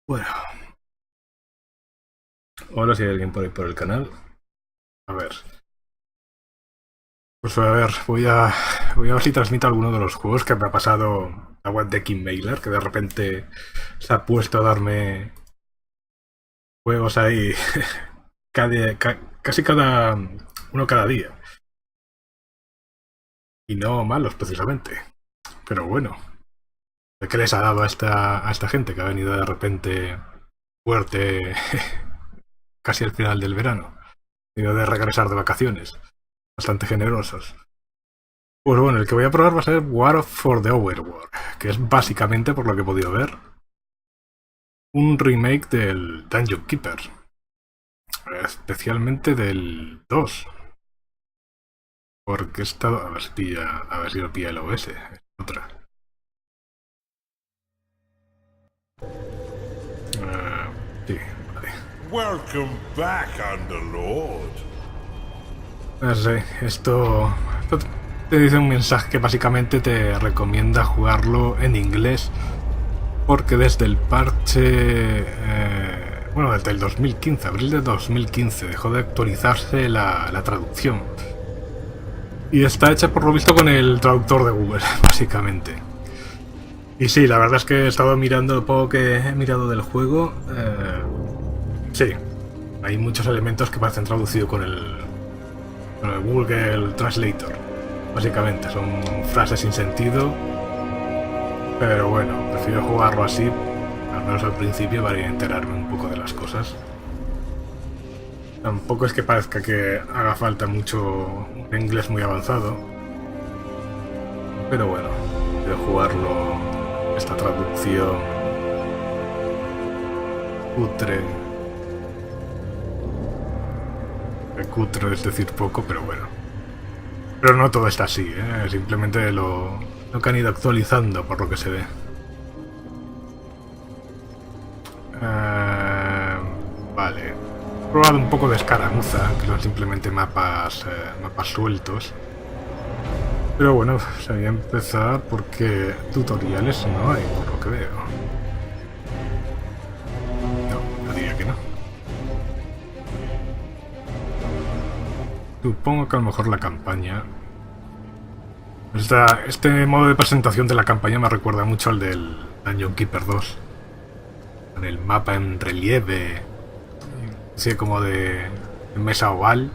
Bueno, hola si hay alguien por ahí por el canal. A ver. Pues a ver, voy a ver si transmito alguno de los juegos que me ha pasado la web de Kim Mailer, que de repente se ha puesto a darme juegos ahí casi cada uno cada día. Y no malos precisamente. Pero bueno, ¿de qué les ha dado a esta gente que ha venido de repente fuerte casi al final del verano? Venido de regresar de vacaciones. Bastante generosos. Pues bueno, el que voy a probar va a ser War for the Overworld, que es básicamente, por lo que he podido ver, un remake del Dungeon Keeper, especialmente del 2, porque he estado... A ver si lo pilla el OS, es otra. Sí, vale. Welcome back, Underlord. No sé, esto te dice un mensaje que básicamente te recomienda jugarlo en inglés, porque desde el parche... bueno, desde el 2015, abril de 2015, dejó de actualizarse la traducción. Y está hecha por lo visto con el traductor de Google, básicamente. Y sí, la verdad es que he estado mirando lo poco que he mirado del juego. Sí, hay muchos elementos que parecen traducidos con el Google Translator. Básicamente, son frases sin sentido. Pero bueno, prefiero jugarlo así, al menos al principio, para enterarme un poco de las cosas. Tampoco es que parezca que haga falta mucho inglés muy avanzado. Pero bueno, quiero jugarlo, esta traducción cutre. Cutre es decir poco, pero bueno. Pero no todo está así, ¿eh? Simplemente lo que han ido actualizando por lo que se ve. Vale. He probado un poco de escaramuza, que son simplemente mapas sueltos. Pero bueno, se voy a empezar porque tutoriales no hay, por lo que veo. No, yo diría que no. Supongo que a lo mejor la campaña... Este modo de presentación de la campaña me recuerda mucho al del Dungeon Keeper 2. Con el mapa en relieve, así como de mesa oval.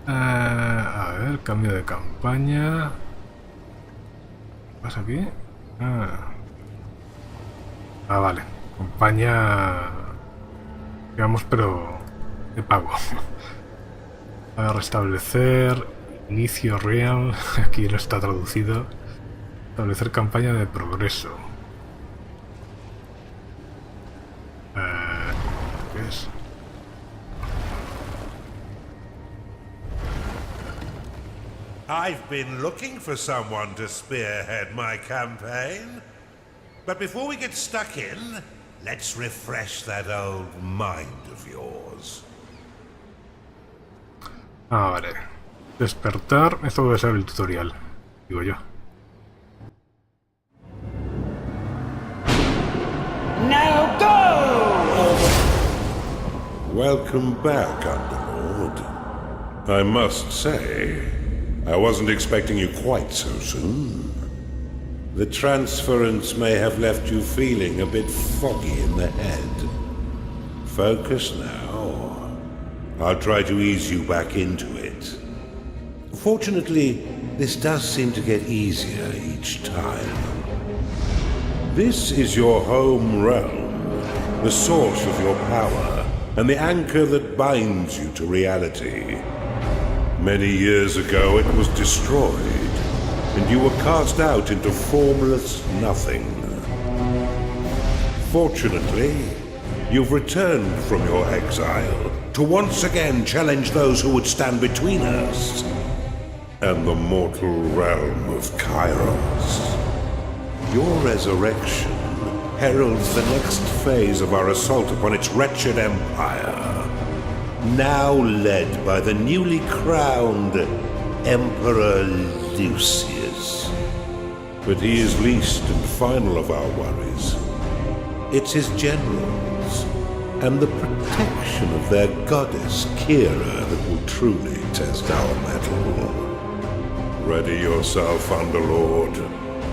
A ver, cambio de campaña. ¿Qué pasa aquí? Vale. Campaña, digamos, pero de pago. A restablecer. Inicio real. Aquí no está traducido. Establecer campaña de progreso. ¿Qué es? I've been looking for someone to spearhead my campaign. But before we get stuck in, let's refresh that old mind of yours. Vale. Despertar. Esto debe ser el tutorial, digo yo. Now go! Welcome back, Underlord. I must say, I wasn't expecting you quite so soon. The transference may have left you feeling a bit foggy in the head. Focus now. I'll try to ease you back into it. Fortunately, this does seem to get easier each time. This is your home realm, the source of your power, and the anchor that binds you to reality. Many years ago it was destroyed, and you were cast out into formless nothing. Fortunately, you've returned from your exile to once again challenge those who would stand between us and the mortal realm of Kairos. Your resurrection heralds the next phase of our assault upon its wretched empire, now led by the newly crowned Emperor Lucius. But he is least and final of our worries. It's his generals and the protection of their goddess Kira that will truly test our mettle. Ready yourself, Underlord.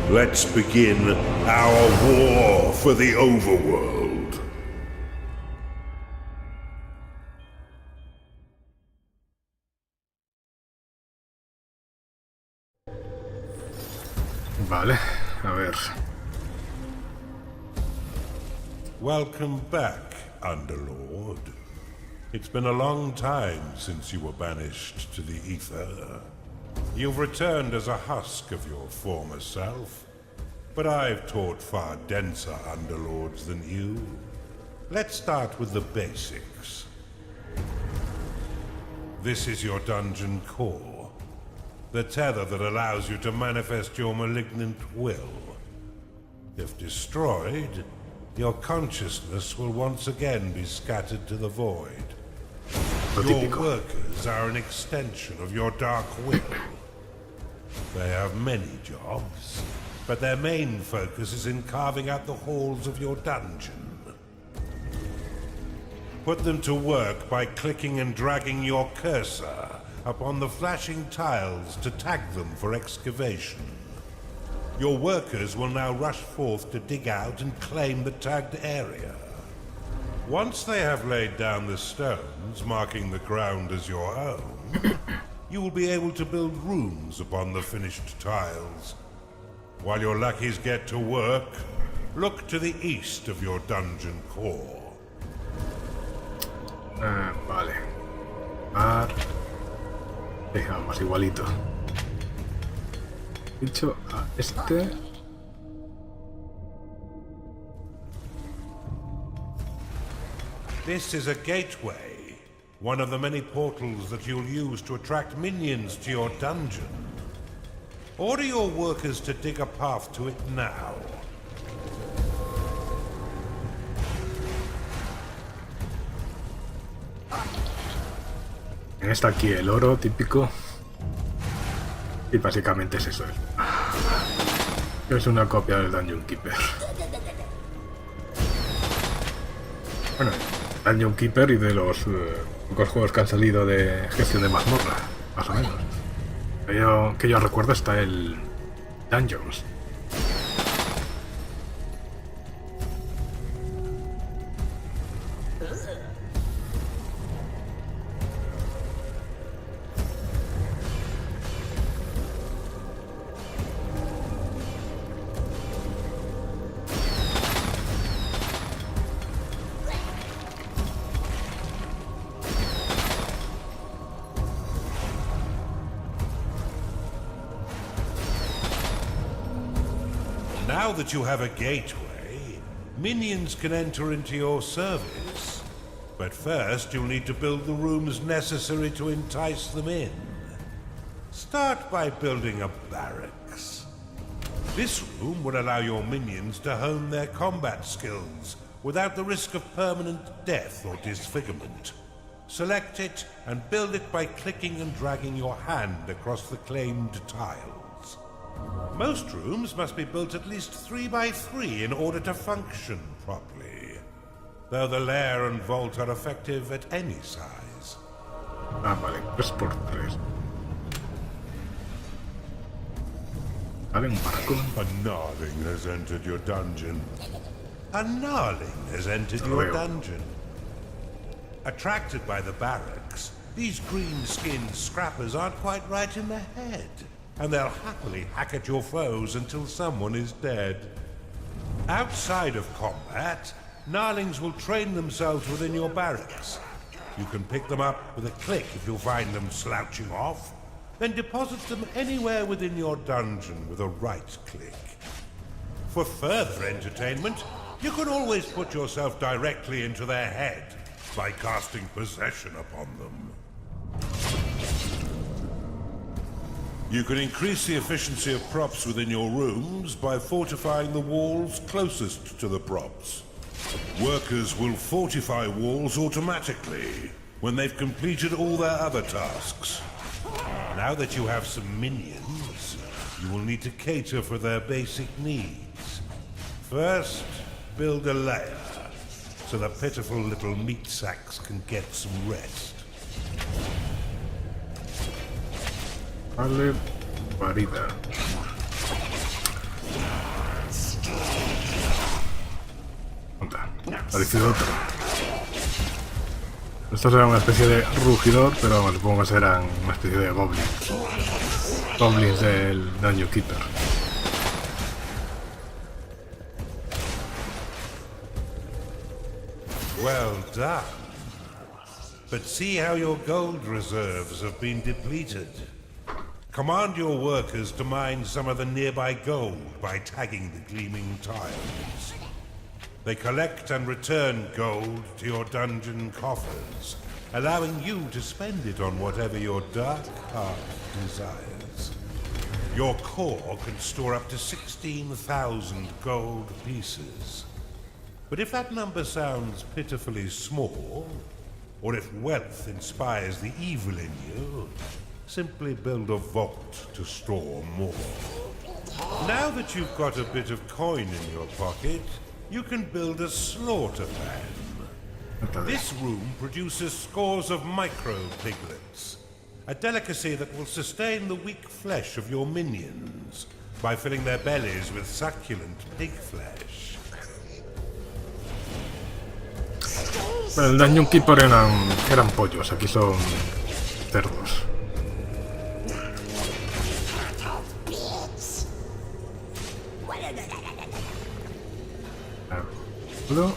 Let's begin our war for the Overworld. Vale, a ver. Welcome back, Underlord. It's been a long time since you were banished to the Ether. You've returned as a husk of your former self, but I've taught far denser Underlords than you. Let's start with the basics. This is your dungeon core, the tether that allows you to manifest your malignant will. If destroyed, your consciousness will once again be scattered to the void. Your workers are an extension of your dark will. They have many jobs, but their main focus is in carving out the halls of your dungeon. Put them to work by clicking and dragging your cursor upon the flashing tiles to tag them for excavation. Your workers will now rush forth to dig out and claim the tagged area. Once they have laid down the stones, marking the ground as your own, you will be able to build rooms upon the finished tiles. While your lackeys get to work, look to the east of your dungeon core. Vale. Dejamos igualito. Dicho a este. This is a gateway, one of the many portals that you'll use to attract minions to your dungeon. Order your workers to dig a path to it now. Está aquí el oro típico. Y básicamente es eso. Es una copia del Dungeon Keeper. Bueno, Dungeon Keeper y de los pocos juegos que han salido de gestión de mazmorra, más o menos. Que yo recuerdo está el Dungeons. Now that you have a gateway, minions can enter into your service. But first, you'll need to build the rooms necessary to entice them in. Start by building a barracks. This room will allow your minions to hone their combat skills without the risk of permanent death or disfigurement. Select it and build it by clicking and dragging your hand across the claimed tiles. Most rooms must be built at least 3 by 3 in order to function properly, though the lair and vault are effective at any size. Vale, 3x3. Vale, un barco. A gnarling has entered your dungeon. A gnarling has entered your dungeon. Attracted by the barracks, these green-skinned scrappers aren't quite right in the head, and they'll happily hack at your foes until someone is dead. Outside of combat, gnarlings will train themselves within your barracks. You can pick them up with a click if you find them slouching off, then deposit them anywhere within your dungeon with a right click. For further entertainment, you can always put yourself directly into their head by casting possession upon them. You can increase the efficiency of props within your rooms by fortifying the walls closest to the props. Workers will fortify walls automatically when they've completed all their other tasks. Now that you have some minions, you will need to cater for their basic needs. First, build a lair, so the pitiful little meat sacks can get some rest. Vale, guarida. Anda, parecido otro. Estos eran una especie de rugidor, pero vamos, supongo que serán una especie de goblins. Goblins del Dungeon Keeper. Well done. But see how your gold reserves have been depleted. Command your workers to mine some of the nearby gold by tagging the gleaming tiles. They collect and return gold to your dungeon coffers, allowing you to spend it on whatever your dark heart desires. Your core can store up to 16,000 gold pieces. But if that number sounds pitifully small, or if wealth inspires the evil in you, simply build a vault to store more. Now that you've got a bit of coin in your pocket, you can build a slaughter pan. This room produces scores of micro-piglets, a delicacy that will sustain the weak flesh of your minions by filling their bellies with succulent pig flesh. Bueno, el Dungeon Keeper eran pollos, aquí son cerdos. ¿Puedo?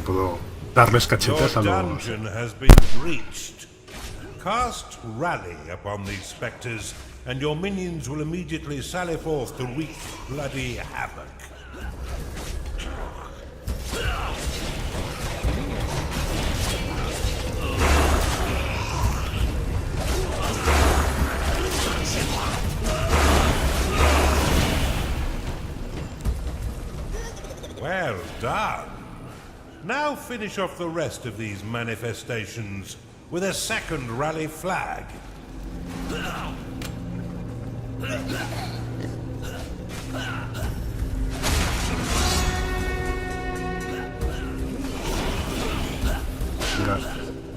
Puedo darles cachetes a Your los... dungeon has been breached. Cast Rally upon these spectres, and your minions will immediately sally forth to wreak bloody havoc. Well done. Now finish off the rest of these manifestations with a second rally flag.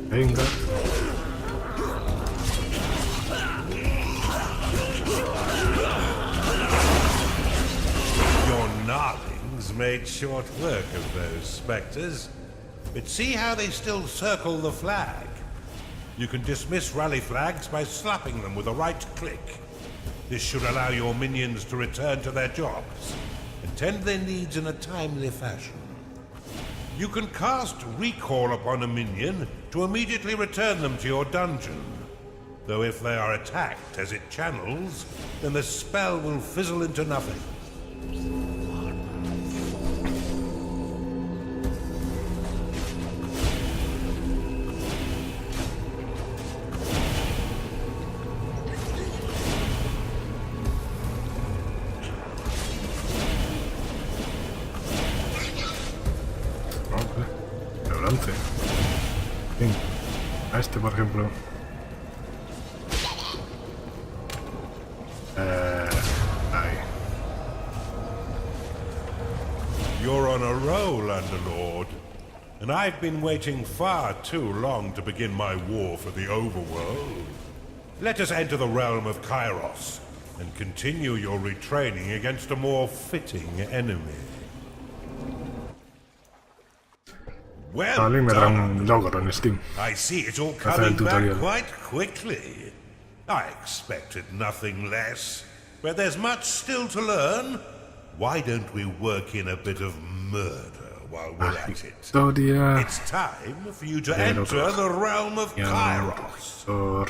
Venga. Your gnarlings made short work of those spectres, but see how they still circle the flag. You can dismiss rally flags by slapping them with a right click. This should allow your minions to return to their jobs and tend their needs in a timely fashion. You can cast Recall upon a minion to immediately return them to your dungeon. Though if they are attacked as it channels, then the spell will fizzle into nothing. A este, por ejemplo. Ahí. You're on a roll, Underlord. And I've been waiting far too long to begin my war for the Overworld. Let us enter the realm of Kairos and continue your retraining against a more fitting enemy. Well Vale, me dará done. un logro en Steam. I see it's all Hacer el coming back tutorial. quite quickly. I expected nothing less. But there's much still to learn. Why don't we work in a bit of murder while we're at it? Historia. It's time for you to enter the realm of Kairos. Or...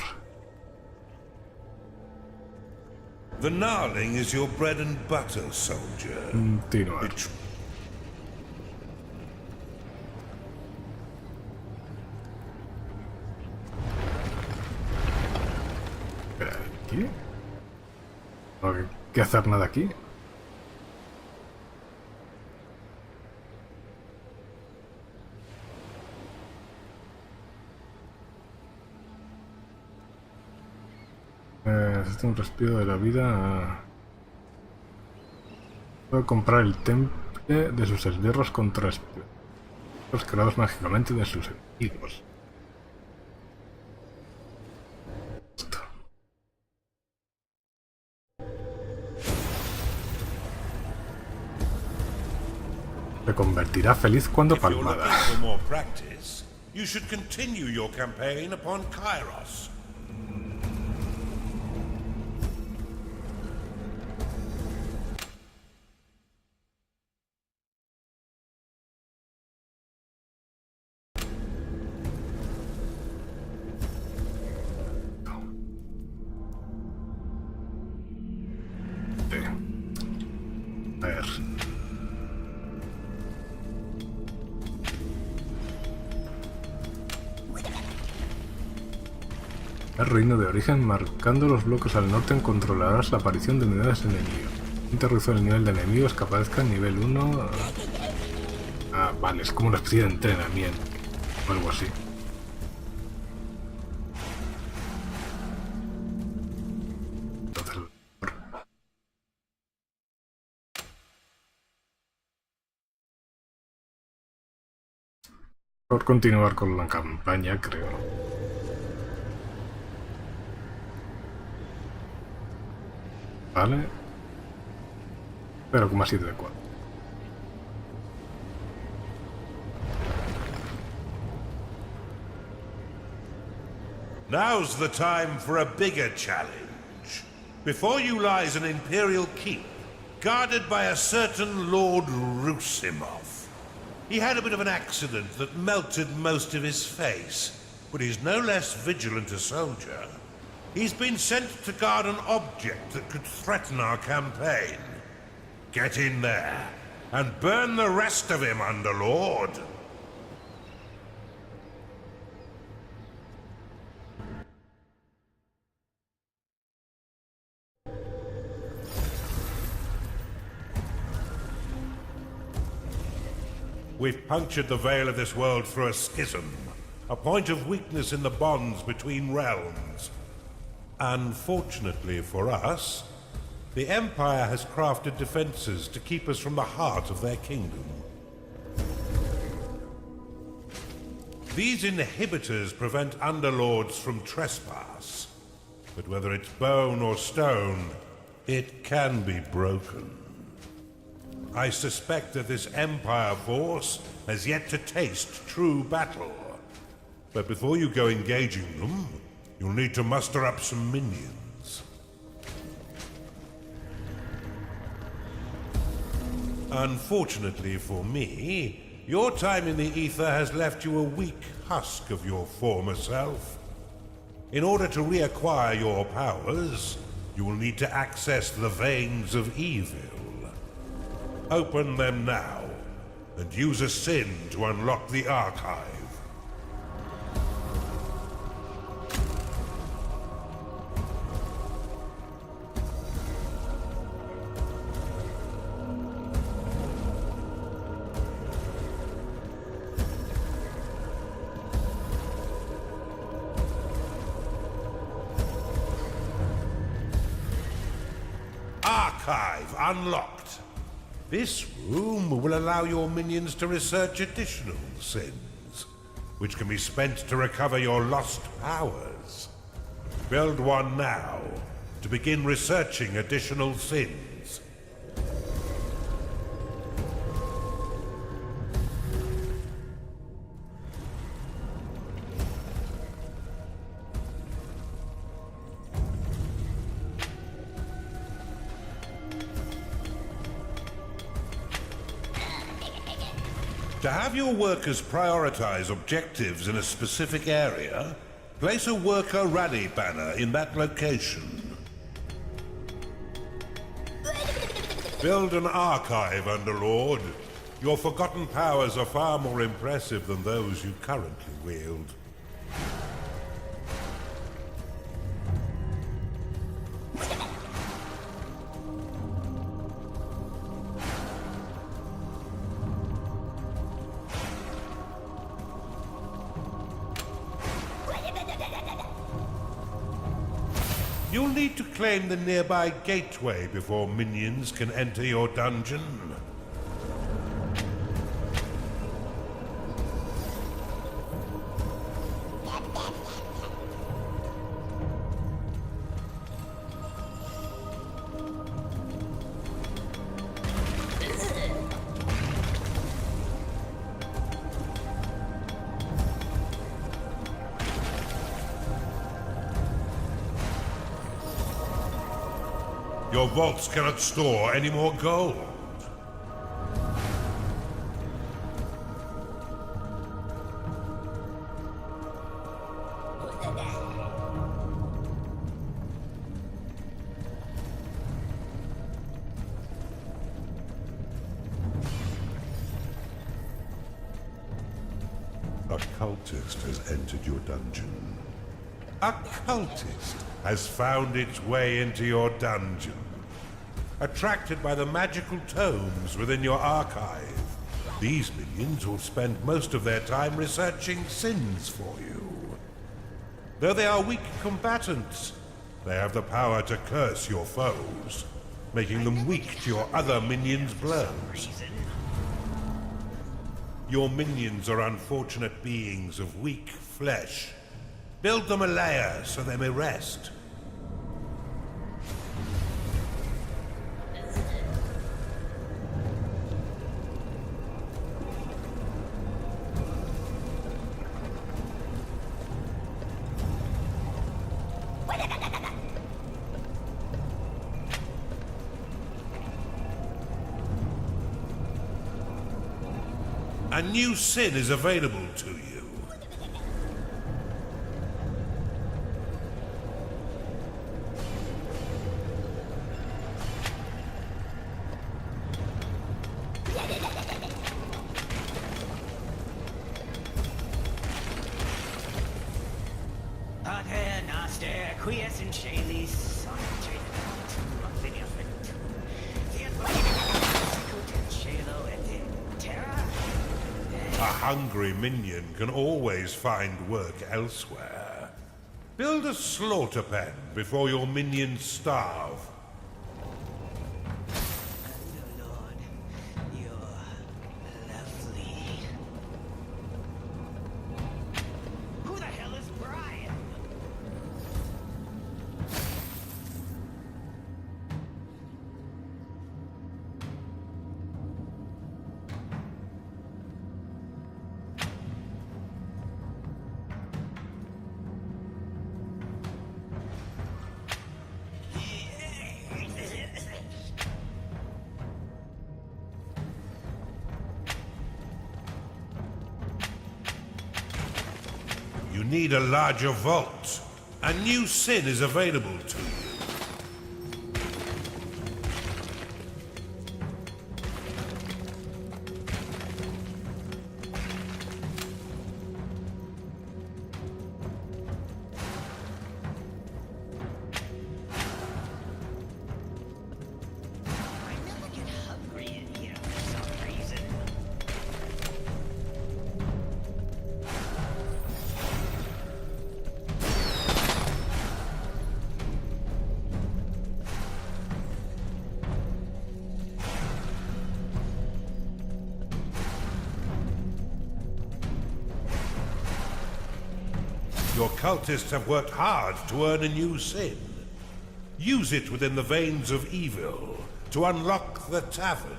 The gnarling is your bread and butter, soldier. Continuar. It aquí? ¿No hay que hacer nada aquí? Necesito un respiro de la vida. Puedo comprar el temple de sus esbirros contra espíritus creados mágicamente de sus enemigos. Esto. Se convertirá feliz cuando If you're palmada. looking for more practice, you should continue your campaign upon Kairos. A ver. El reino de origen, marcando los bloques al norte, controlarás la aparición de unidades enemigas. Interrumpir el nivel de enemigos que aparezca en nivel 1. Ah, vale, es como una especie de entrenamiento o algo así. Entonces, por continuar con la campaña, creo. Vale. Pero como así de 4. Now's the time for a bigger challenge. Before you lies an Imperial keep, guarded by a certain Lord Rusimov. He had a bit of an accident that melted most of his face, but he's no less vigilant a soldier. He's been sent to guard an object that could threaten our campaign. Get in there, and burn the rest of him, Underlord. We've punctured the veil of this world through a schism, a point of weakness in the bonds between realms. Unfortunately for us, the Empire has crafted defenses to keep us from the heart of their kingdom. These inhibitors prevent Underlords from trespass, but whether it's bone or stone, it can be broken. I suspect that this Empire force has yet to taste true battle. But before you go engaging them, you'll need to muster up some minions. Unfortunately for me, your time in the Ether has left you a weak husk of your former self. In order to reacquire your powers, you will need to access the veins of evil. Open them now, and use a sin to unlock the archive. Archive unlocked. This room will allow your minions to research additional sins, which can be spent to recover your lost powers. Build one now, to begin researching additional sins. To have your workers prioritize objectives in a specific area, place a worker rally banner in that location. Build an archive, Underlord. Your forgotten powers are far more impressive than those you currently wield. You'll need to claim the nearby gateway before minions can enter your dungeon. Your vaults cannot store any more gold. A cultist has entered your dungeon. A cultist has found its way into your dungeon. Attracted by the magical tomes within your archive, these minions will spend most of their time researching sins for you. Though they are weak combatants, they have the power to curse your foes, making them weak to your other minions' blows. Your minions are unfortunate beings of weak flesh. Build them a lair so they may rest. A new sin is available to you. A hungry minion can always find work elsewhere. Build a slaughter pen before your minions starve. Lord, you're lovely. Who the hell is Brian? You need a larger vault. A new sin is available to you. I never get hungry in here for some reason. Your cultists have worked hard to earn a new sin. Use it within the veins of evil to unlock the tavern.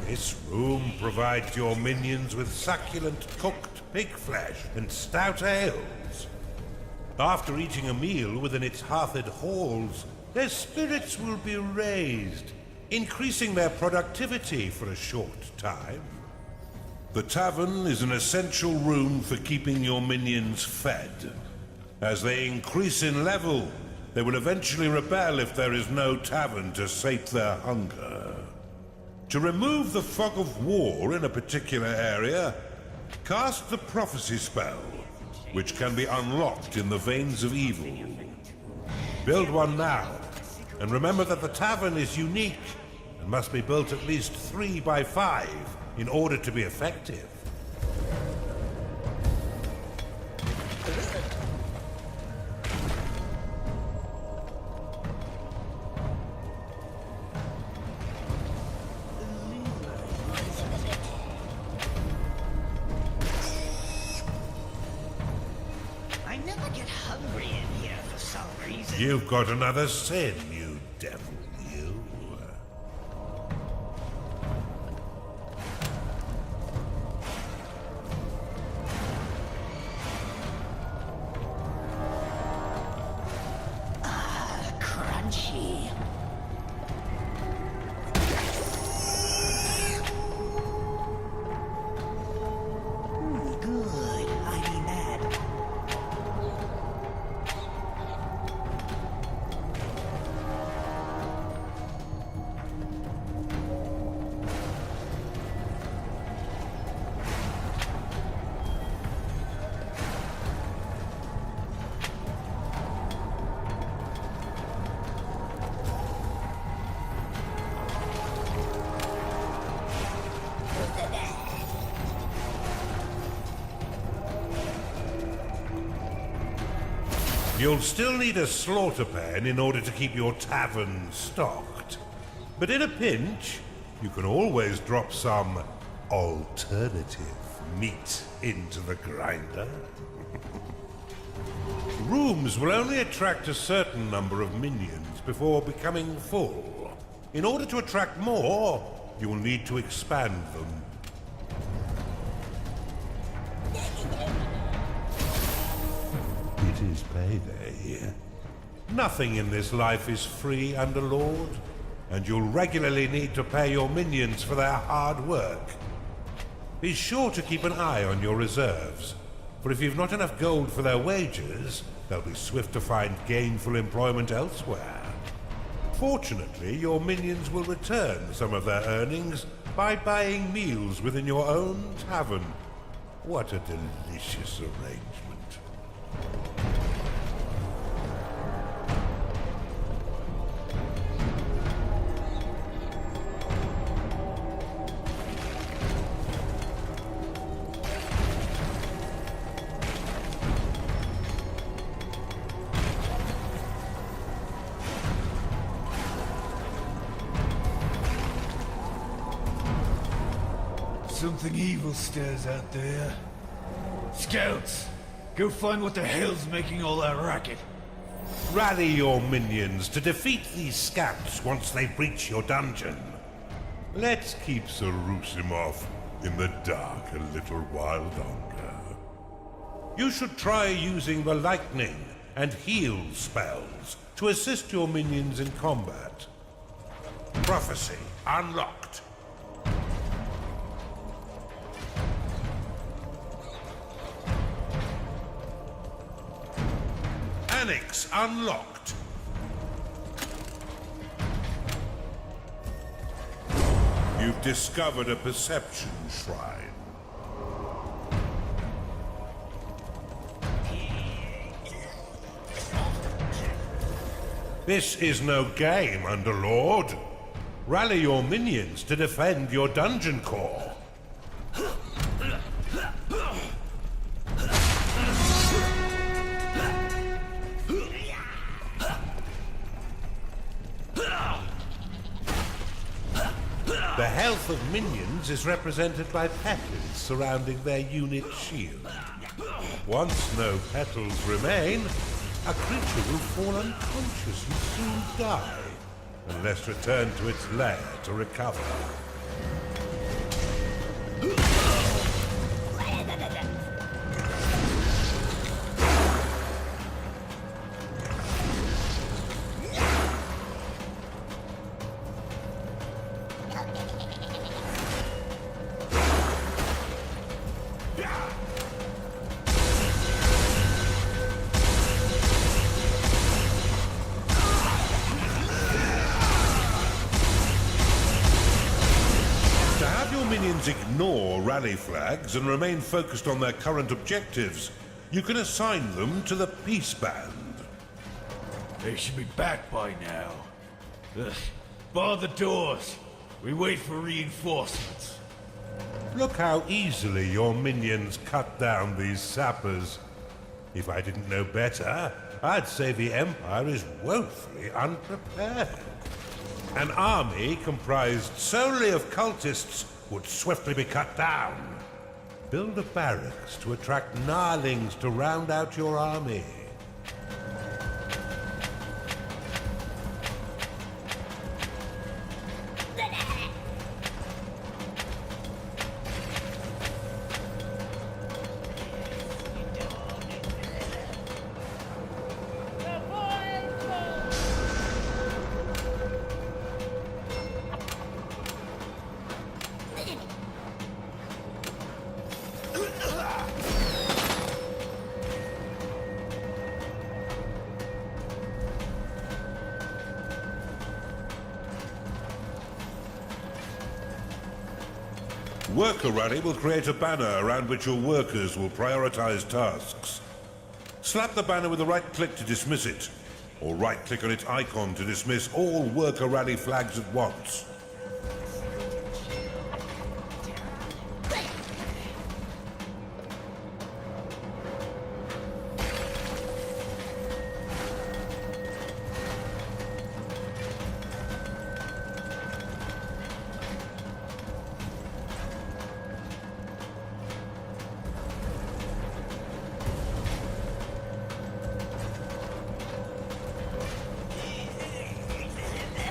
This room provides your minions with succulent cooked pig flesh and stout ales. After eating a meal within its hearthed halls, their spirits will be raised, increasing their productivity for a short time. The tavern is an essential room for keeping your minions fed. As they increase in level, they will eventually rebel if there is no tavern to sate their hunger. To remove the fog of war in a particular area, cast the prophecy spell, which can be unlocked in the veins of evil. Build one now, and remember that the tavern is unique and must be built at least 3 by 5 in order to be effective. You've got another sin, you devil, you. Crunchy. Good. I mean that. You'll still need a slaughter pen in order to keep your tavern stocked. But in a pinch, you can always drop some alternative meat into the grinder. Rooms will only attract a certain number of minions before becoming full. In order to attract more, you'll need to expand them. It is payday. Nothing in this life is free, Underlord, and you'll regularly need to pay your minions for their hard work. Be sure to keep an eye on your reserves, for if you've not enough gold for their wages, they'll be swift to find gainful employment elsewhere. Fortunately, your minions will return some of their earnings by buying meals within your own tavern. What a delicious arrangement. Something evil stirs out there. Scouts, go find what the hell's making all that racket. Rally your minions to defeat these scouts once they breach your dungeon. Let's keep Sarusimov in the dark a little while longer. You should try using the lightning and heal spells to assist your minions in combat. Prophecy unlocked. Annex unlocked. You've discovered a perception shrine. This is no game, Underlord. Rally your minions to defend your dungeon core. The health of minions is represented by petals surrounding their unit shield. Once no petals remain, a creature will fall unconscious and soon die, unless returned to its lair to recover. Minions ignore rally flags and remain focused on their current objectives. You can assign them to the Peace Band. They should be back by now. Ugh. Bar the doors. We wait for reinforcements. Look how easily your minions cut down these sappers. If I didn't know better, I'd say the Empire is woefully unprepared. An army comprised solely of cultists would swiftly be cut down. Build a barracks to attract gnarlings to round out your army. Worker Rally will create a banner around which your workers will prioritize tasks. Slap the banner with a right-click to dismiss it, or right-click on its icon to dismiss all Worker Rally flags at once.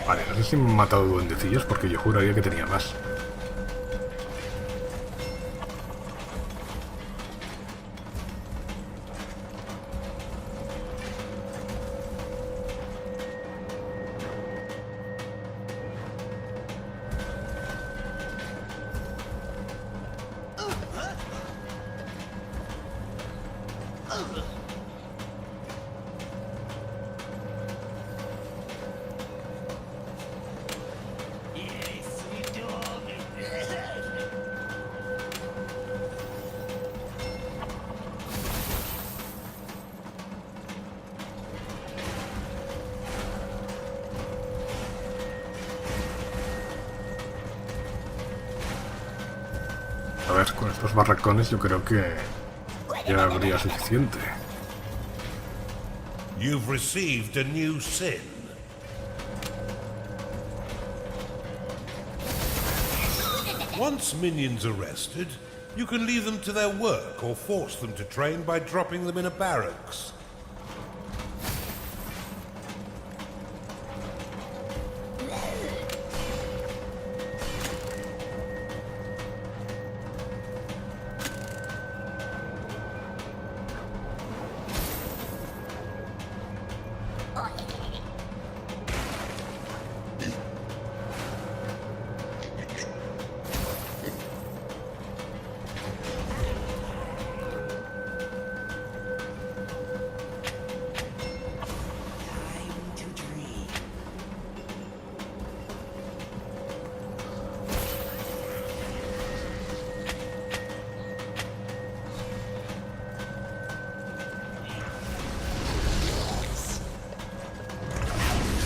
Vale, no sé si me han matado duendecillos porque yo juraría que tenía más. Yes, you dog. A ver, con estos barracones yo creo que ya habría suficiente. You've received a new sin. Once minions are rested, you can leave them to their work or force them to train by dropping them in a barracks. Time to dream.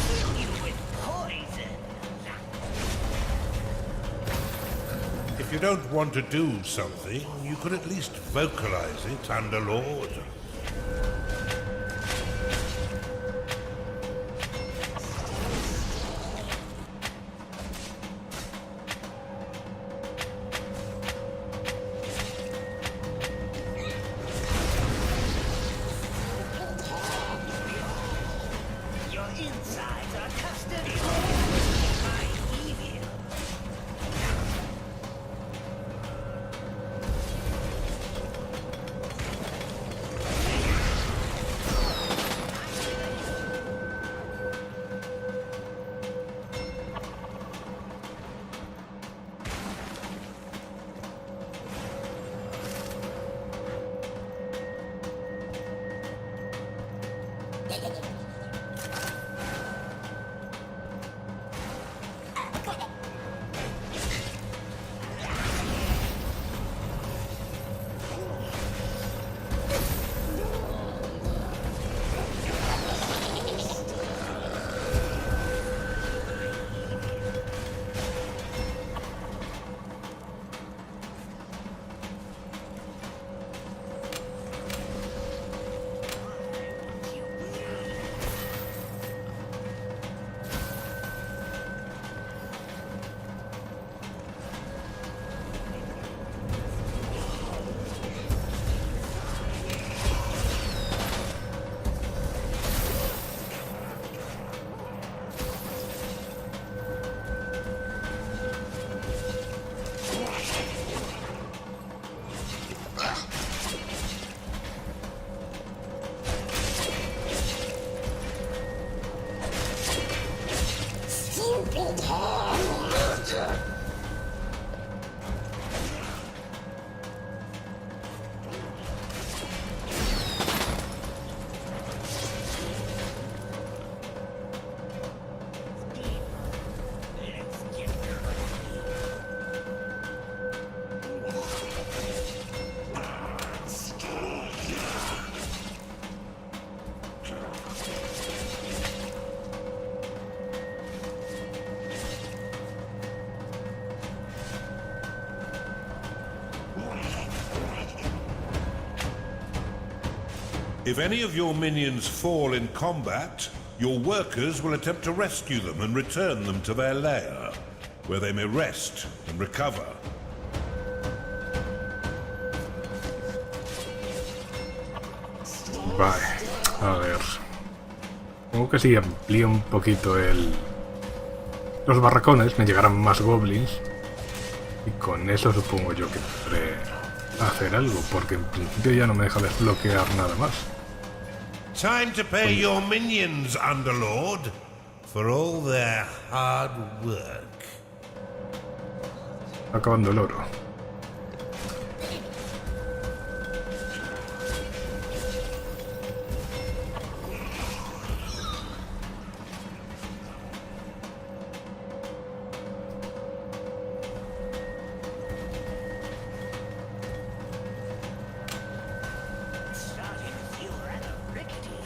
Fill you with poison. If you don't want to do something, you could at least vocalize it under Lord. Your insides are custody by evil. If any of your minions fall in combat, your workers will attempt to rescue them and return them to their lair, where they may rest and recover. Vale, a ver. Supongo que si amplío un poquito los barracones, me llegarán más goblins. Y con eso supongo yo que podré hacer algo, porque en principio ya no me deja desbloquear nada más. Time to pay your minions, Underlord, for all their hard work. Acabando el oro. Starting to feel rather rickety.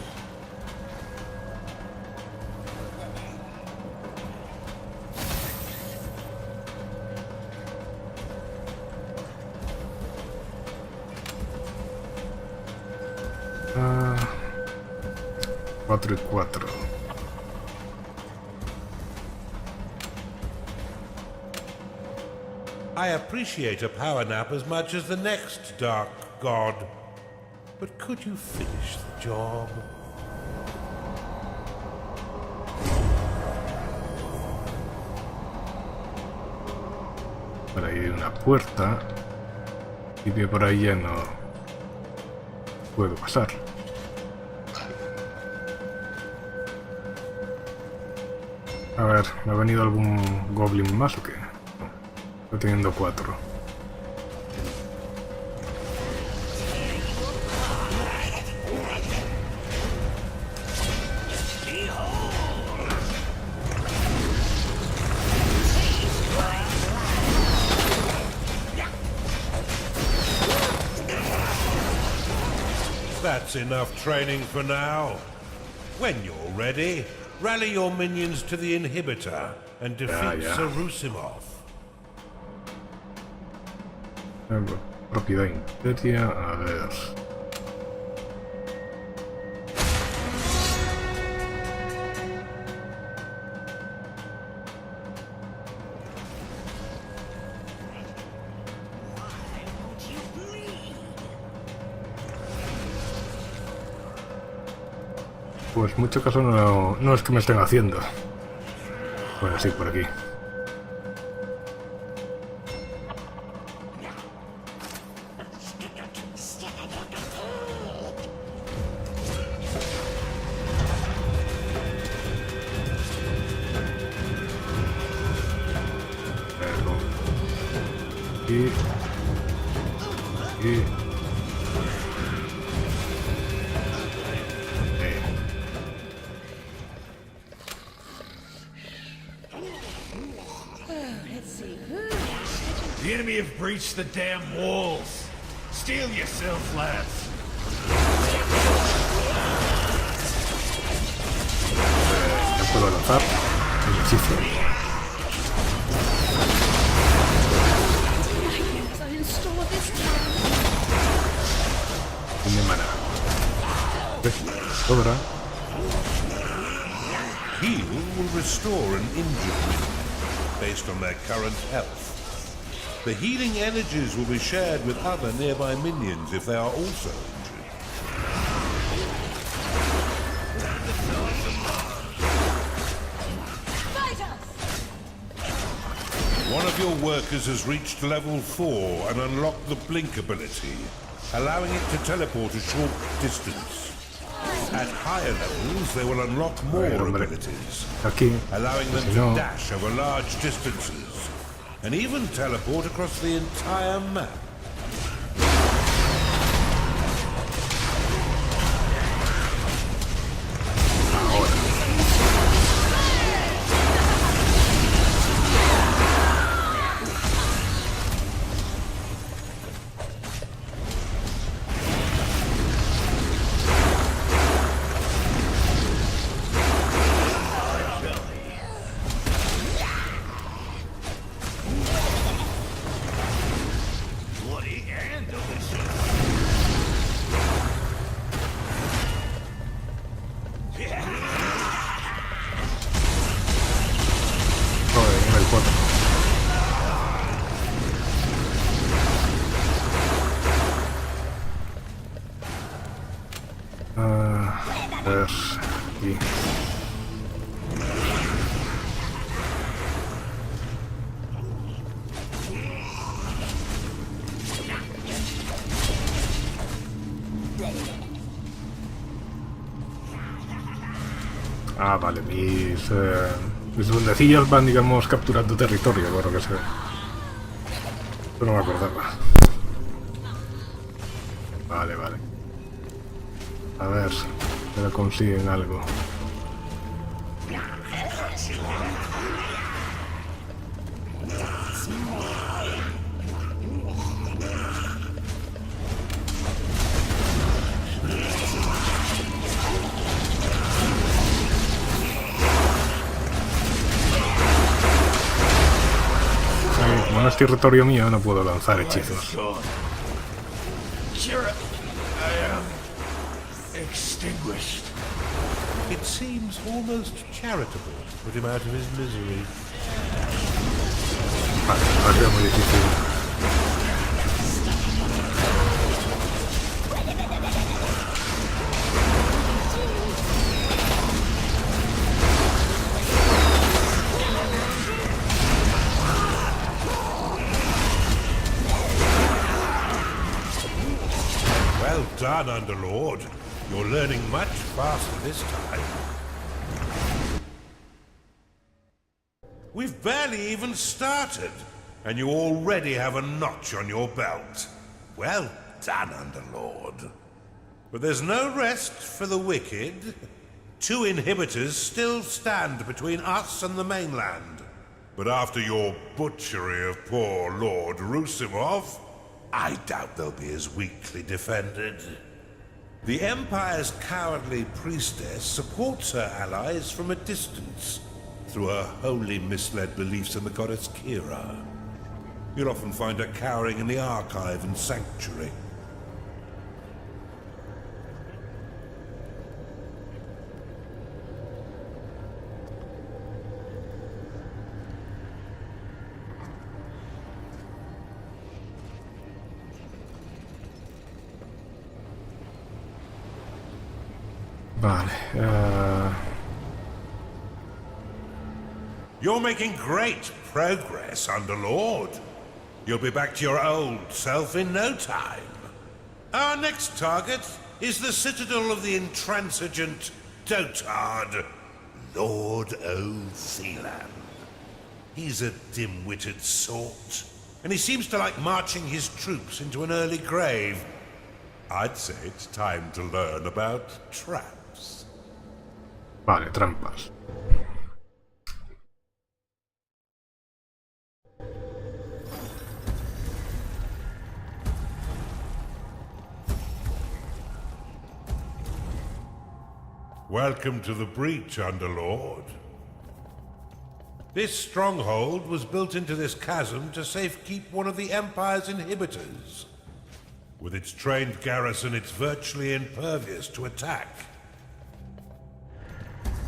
Ah, 4 y 4. I appreciate a power nap as much as the next dark god. But could you finish the job? Por ahí hay una puerta. Y que por ahí ya no puedo pasar. A ver, ¿me ha venido algún goblin más o qué? No, estoy teniendo 4. That's enough training for now. When you're ready, rally your minions to the inhibitor and defeat yeah. Sarusimov. Propiedad imperia, a ver. Why won't you bleed? Pues mucho caso no es que me estén haciendo. Bueno, sí, por aquí. Y Let's see. The enemy have breached the damn walls. Steel yourself, lads. no puedo lanzar el hechizo. I installed this time. Tiene mana. Sobra. Heal will restore an injured minion based on their current health. The healing energies will be shared with other nearby minions if they are also injured. Fight us! One of your workers has reached level 4 and unlocked the blink ability, allowing it to teleport a short distance. At higher levels, they will unlock more abilities, Aquí. allowing them Si to no, dash over large distances, and even teleport across the entire map. aquí. Ah, vale, mis duendecillos van, digamos, capturando territorio, por lo que se ve. Pero no me acordaba. Vale, vale. A ver, pero consiguen algo. Como no es territorio mío, no puedo lanzar hechizos. Extinguished. It seems almost charitable to put him out of his misery. Vale, va a ser muy difícil. Well done, Underlord. You're learning much faster this time. We've barely even started, and you already have a notch on your belt. Well done, Underlord. But there's no rest for the wicked. 2 inhibitors still stand between us and the mainland. But after your butchery of poor Lord Rusimov, I doubt they'll be as weakly defended. The Empire's cowardly priestess supports her allies from a distance through her wholly misled beliefs in the goddess Kira. You'll often find her cowering in the archive and sanctuary. Vale. You're making great progress, Underlord. You'll be back to your old self in no time. Our next target is the citadel of the intransigent dotard, Lord O'Thelan. He's a dim-witted sort, and he seems to like marching his troops into an early grave. I'd say it's time to learn about traps. Vale, trampas. Welcome to the breach, Underlord. This stronghold was built into this chasm to safekeep one of the Empire's inhibitors. With its trained garrison, it's virtually impervious to attack.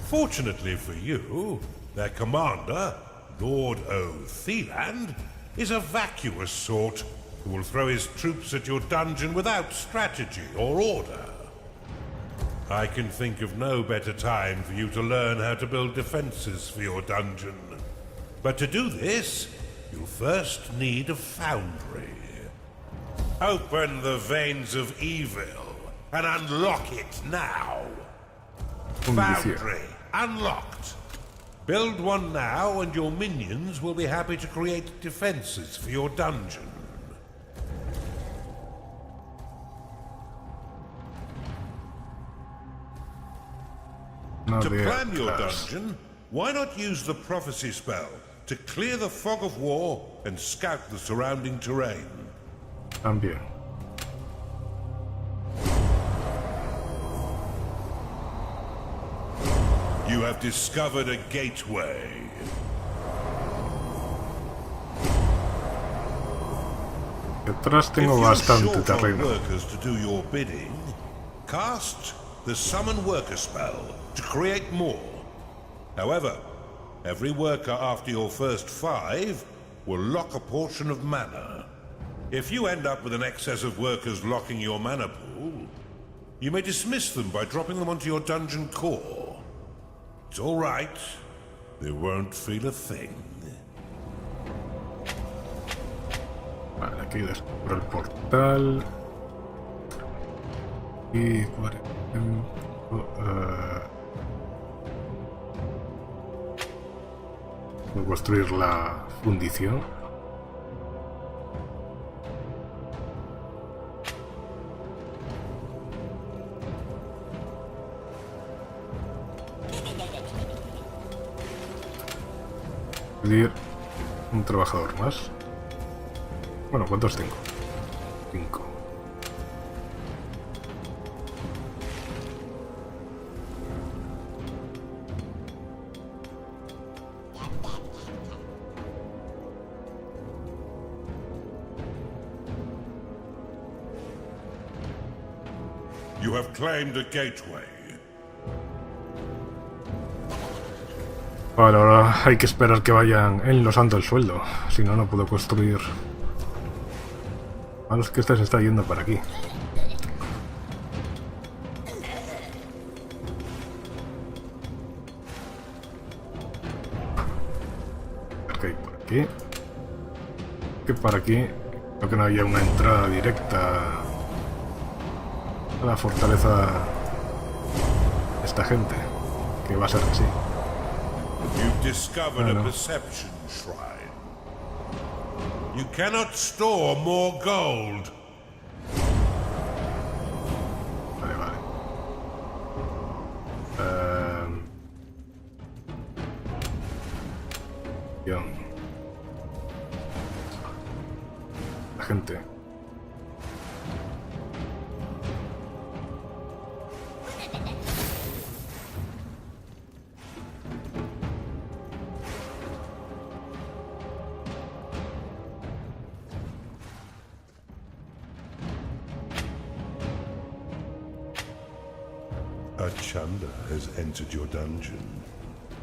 Fortunately for you, their commander, Lord O'Thelan, is a vacuous sort who will throw his troops at your dungeon without strategy or order. I can think of no better time for you to learn how to build defenses for your dungeon. But to do this, you'll first need a foundry. Open the veins of evil and unlock it now. Foundry unlocked. Build one now and your minions will be happy to create defenses for your dungeon. To plan your dungeon, why not use the prophecy spell to clear the fog of war and scout the surrounding terrain? También. You have discovered a gateway. Detrás tengo bastante terreno. Workers to do your bidding, cast the Summon Worker spell to create more. However, every worker after your first 5 will lock a portion of mana. If you end up with an excess of workers locking your mana pool, you may dismiss them by dropping them onto your dungeon core. It's all right. They won't feel a thing. Vale, aquí descubro el portal. Y por ejemplo, voy a construir la fundición. Pedir un trabajador más. Bueno, ¿cuántos tengo? 5. You have claimed a gateway. Vale, ahora hay que esperar que vayan enlosando el sueldo. Si no, no puedo construir. A los que este se está yendo para aquí. A ver qué hay por aquí. Que para aquí creo que no había una entrada directa a la fortaleza de esta gente. Que va a ser así. You've discovered Oh, no. a perception shrine. You cannot store more gold. Vale, vale. Guión. La gente. A Chunda has entered your dungeon.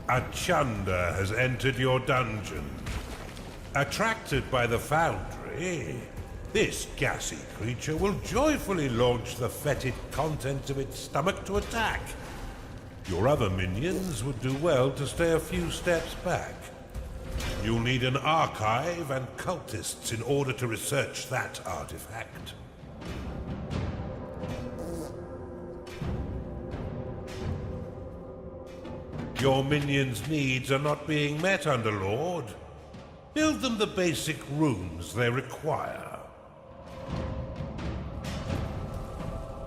A Chunda has entered your dungeon. Attracted by the foundry, this gassy creature will joyfully launch the fetid contents of its stomach to attack. Your other minions would do well to stay a few steps back. You'll need an archive and cultists in order to research that artifact. Your minions' needs are not being met, Underlord. Build them the basic rooms they require.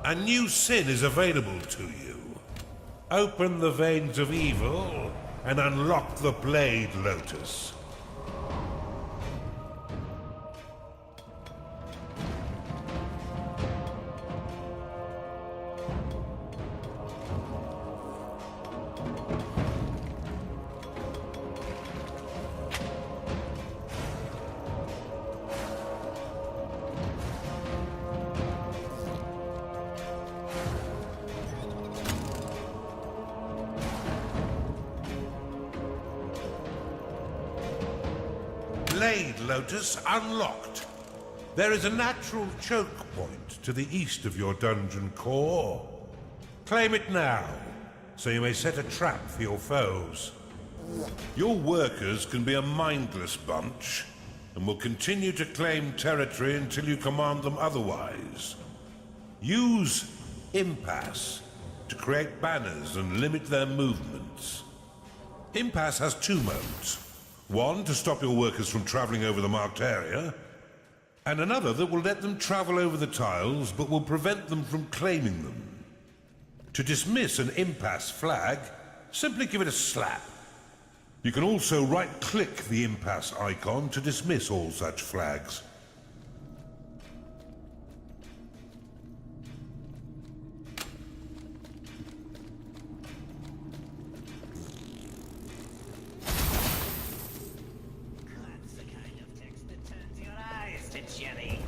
A new sin is available to you. Open the veins of evil and unlock the Blade Lotus. Blade Lotus unlocked. There is a natural choke point to the east of your dungeon core. Claim it now, so you may set a trap for your foes. Your workers can be a mindless bunch, and will continue to claim territory until you command them otherwise. Use Impasse to create banners and limit their movements. Impasse has 2 modes. One to stop your workers from traveling over the marked area, and another that will let them travel over the tiles but will prevent them from claiming them. To dismiss an Impasse flag, simply give it a slap. You can also right-click the Impasse icon to dismiss all such flags. That's the kind of text that turns your eyes to jelly.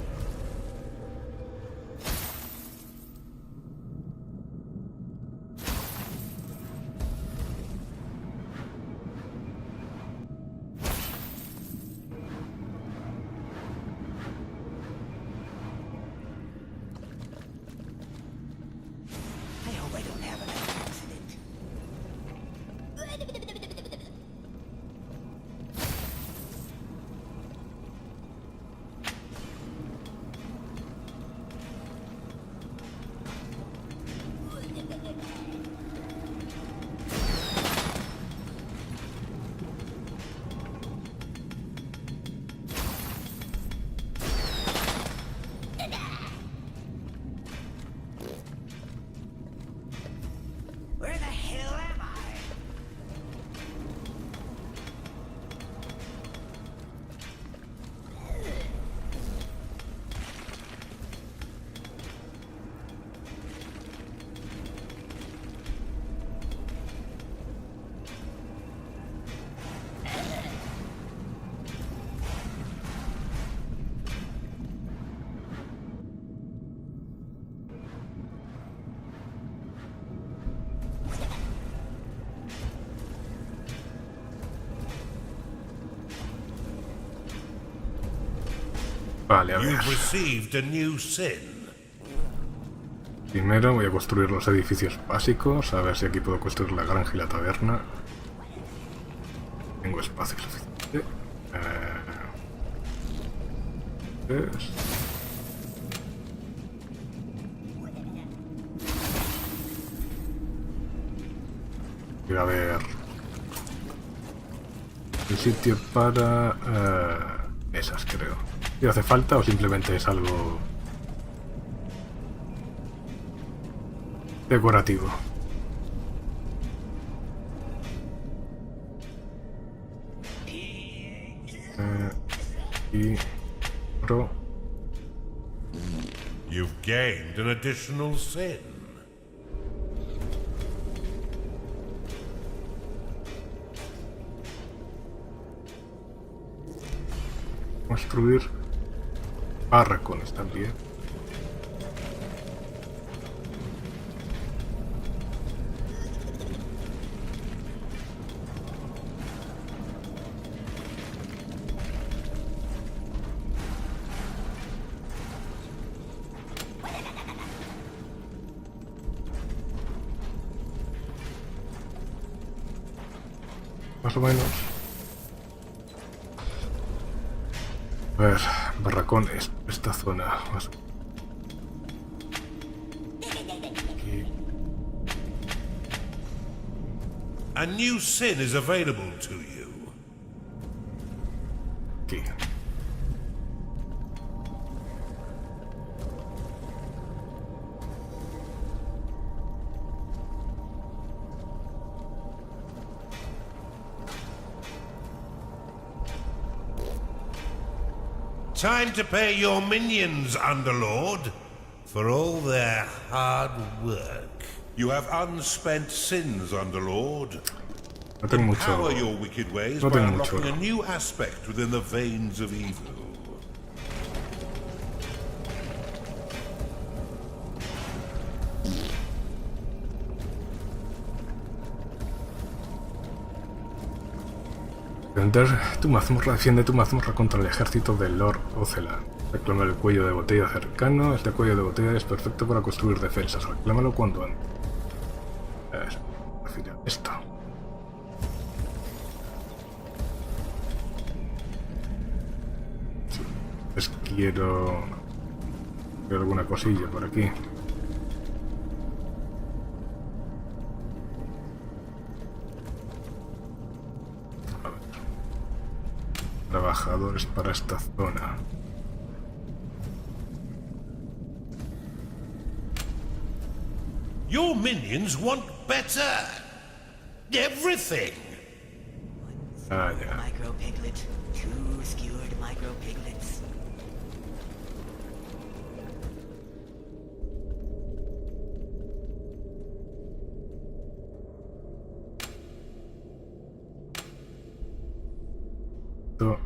Vale, a ver. You've received a new sin. Primero voy a construir los edificios básicos, a ver si aquí puedo construir la granja y la taberna. Tengo espacio suficiente. Tres. Voy a ver el sitio para esas, creo. ¿Si hace falta o simplemente es algo decorativo? Y pro. You've gained an additional sin. Construir barracones también. Más o menos. A ver, barracones, esta zona. Más... Aquí. A new sin is available to you. Aquí. Time to pay your minions, Underlord, for all their hard work. You have unspent sins, Underlord. No tengo mucho. Empower your wicked ways No by tengo mucho. unlocking a new aspect within the veins of evil. Defiende tu mazmorra contra el ejército del Lord Ocelan. Reclama el cuello de botella cercano. Este cuello de botella es perfecto para construir defensas. Reclámalo cuanto antes. Afina esto. Sí, pues quiero alguna cosilla por aquí. Trabajadores para esta zona. Your minions want better. Everything. Ah, ya. Micro piglet, 2 skewered micro piglets. Esto.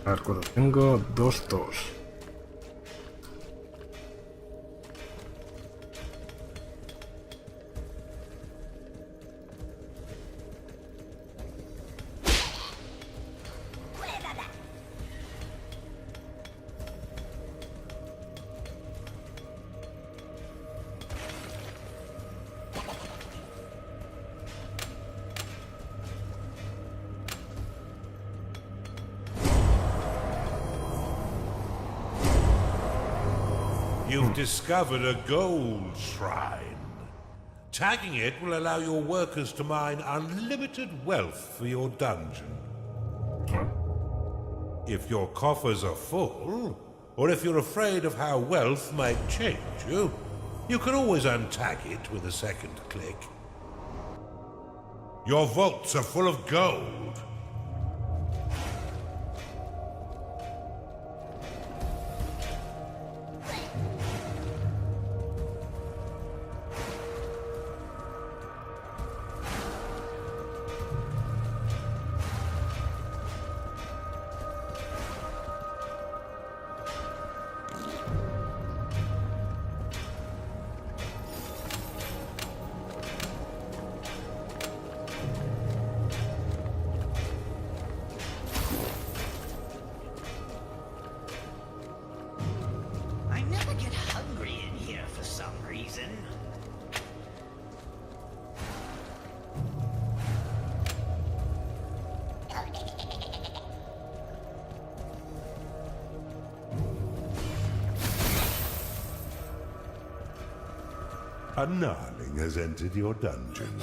A ver, cuando tengo 2. You've discovered a gold shrine. Tagging it will allow your workers to mine unlimited wealth for your dungeon. If your coffers are full, or if you're afraid of how wealth might change you, You can always untag it with a second click. Your vaults are full of gold. I never get hungry in here for some reason. A gnarling has entered your dungeon.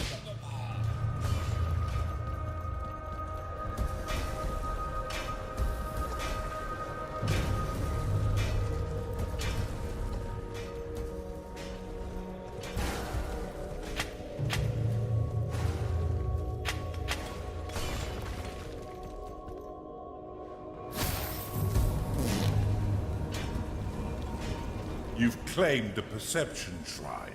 You've claimed the Perception Shrine.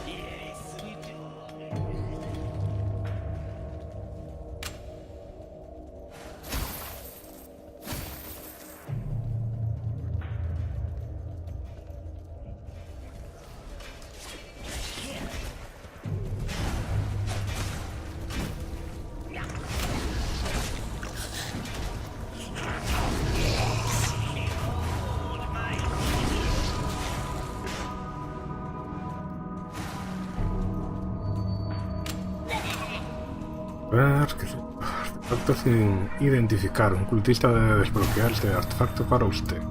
Yes, we do. Ver que artefacto sin identificar. Un cultista debe desbloquear este artefacto para usted.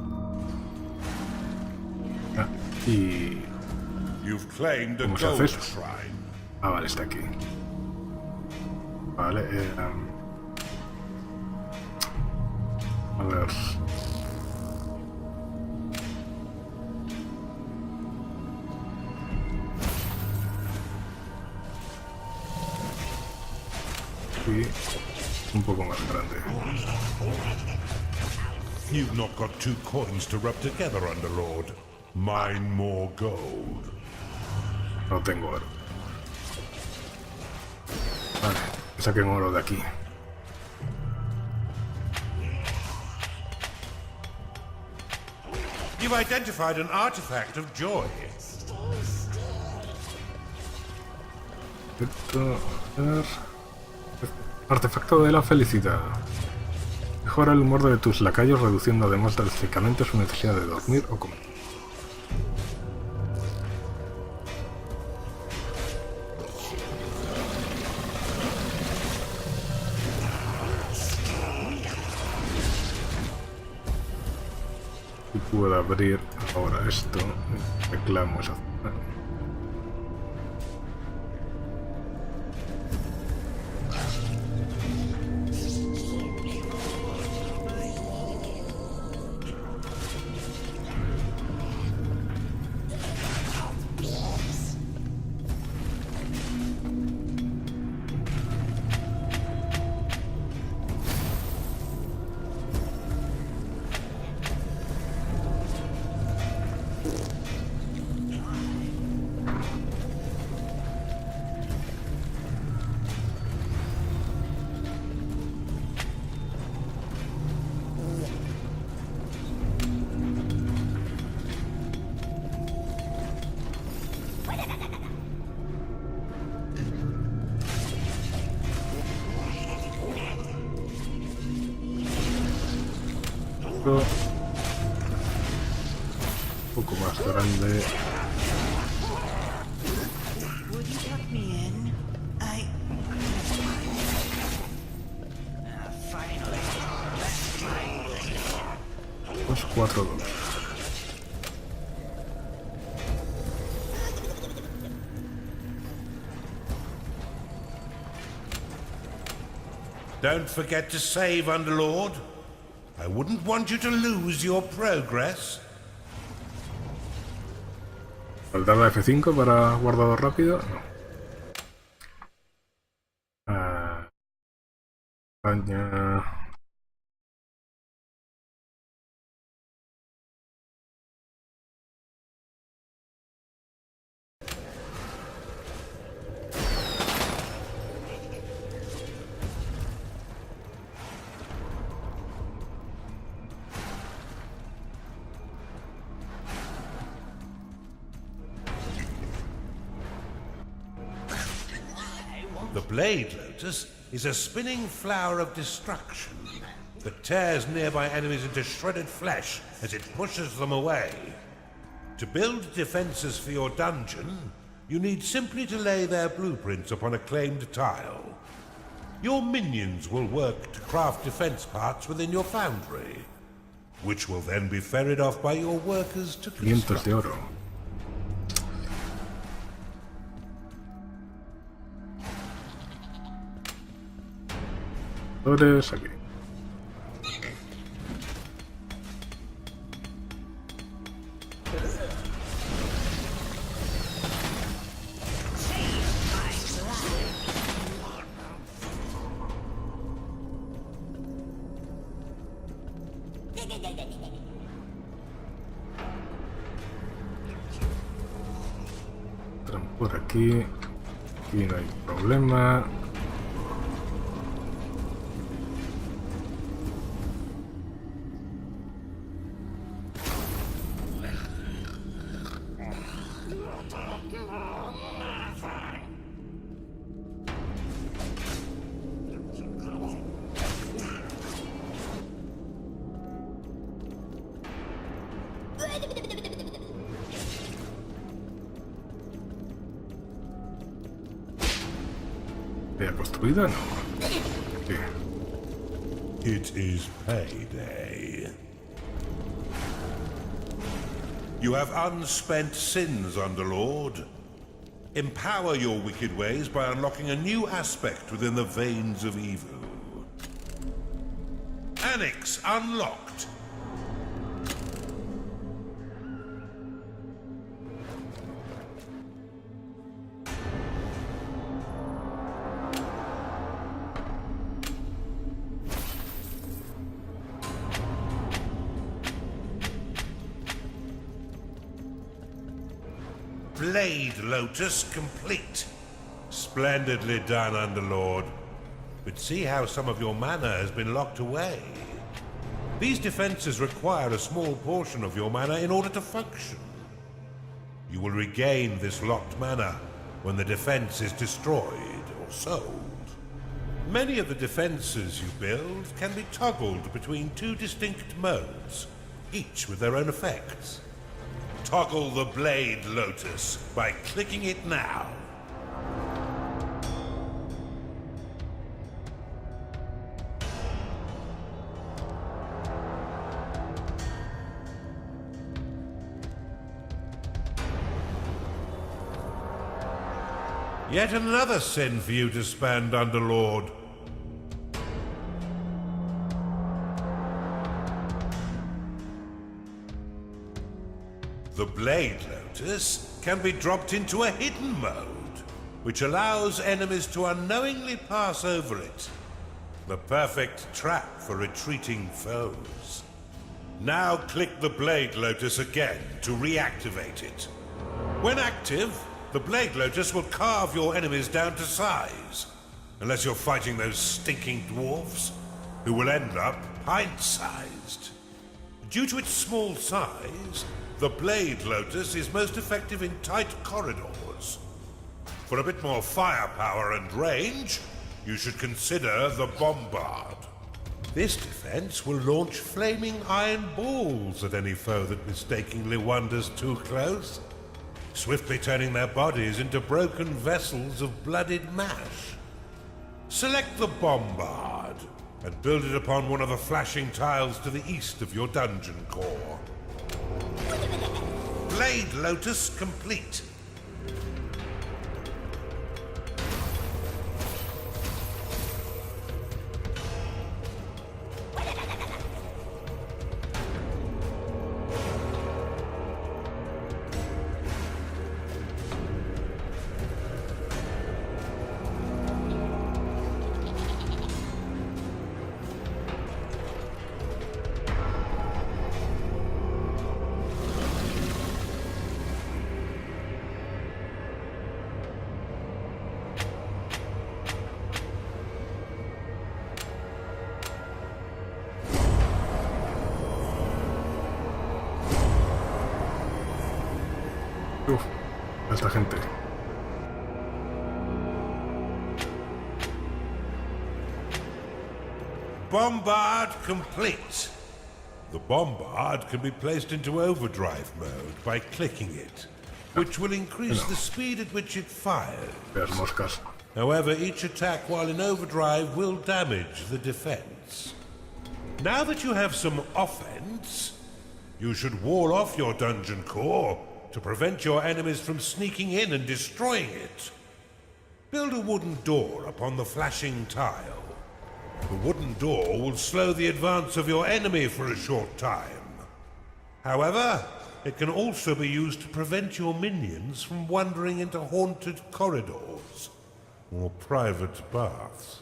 Ah, y... You've claimed the ¿Cómo se hace Gold eso? Shrine. Ah, vale, está aquí. Vale, a ver... Sí, un poco más grande. You've not got 2 coins to rub together, Underlord. Mine more gold. No tengo oro. Vale, saquen oro de aquí. You've identified an artifact of joy. Esto, a ver... Artefacto de la felicidad. Mejora el humor de tus lacayos reduciendo además drásticamente su necesidad de dormir o comer. Y puedo abrir ahora esto. Reclamo esa zona. Un poco más grande. Would you tuck me in? Finally. That's my 2, 4, 2. Don't forget to save, Underlord. I wouldn't want you to lose your progress. ¿Faltar la F5 para guardado rápido? No. España. The Blade Lotus is a spinning flower of destruction that tears nearby enemies into shredded flesh as it pushes them away. To build defenses for your dungeon, you need simply to lay their blueprints upon a claimed tile. Your minions will work to craft defense parts within your foundry, which will then be ferried off by your workers to 500 de oro. Flores aquí. Entran por aquí. Aquí no hay problema. ¿Ya construida? No. Sí. It is payday. You have unspent sins, Underlord. Empower your wicked ways by unlocking a new aspect within the veins of evil. Annex unlocked. Blade Lotus complete. Splendidly done, Underlord. But see how some of your mana has been locked away. These defenses require a small portion of your mana in order to function. You will regain this locked mana when the defense is destroyed or sold. Many of the defenses you build can be toggled between two distinct modes, each with their own effects. Toggle the Blade Lotus by clicking it now. Yet another sin for you to spend, Underlord. The Blade Lotus can be dropped into a hidden mode, which allows enemies to unknowingly pass over it. The perfect trap for retreating foes. Now click the Blade Lotus again to reactivate it. When active, the Blade Lotus will carve your enemies down to size, unless you're fighting those stinking dwarfs, who will end up pint-sized. Due to its small size, the Blade Lotus is most effective in tight corridors. For a bit more firepower and range, you should consider the Bombard. This defense will launch flaming iron balls at any foe that mistakenly wanders too close, swiftly turning their bodies into broken vessels of blooded mash. Select the Bombard and build it upon one of the flashing tiles to the east of your dungeon core. Blade Lotus complete. esta gente. Bombard complete. The bombard can be placed into overdrive mode by clicking it, which will increase the speed at which it fires. Las moscas. However, each attack while in overdrive will damage the defense. Now that you have some offense, you should wall off your dungeon core to prevent your enemies from sneaking in and destroying it. Build a wooden door upon the flashing tile. The wooden door will slow the advance of your enemy for a short time. However, it can also be used to prevent your minions from wandering into haunted corridors or private baths.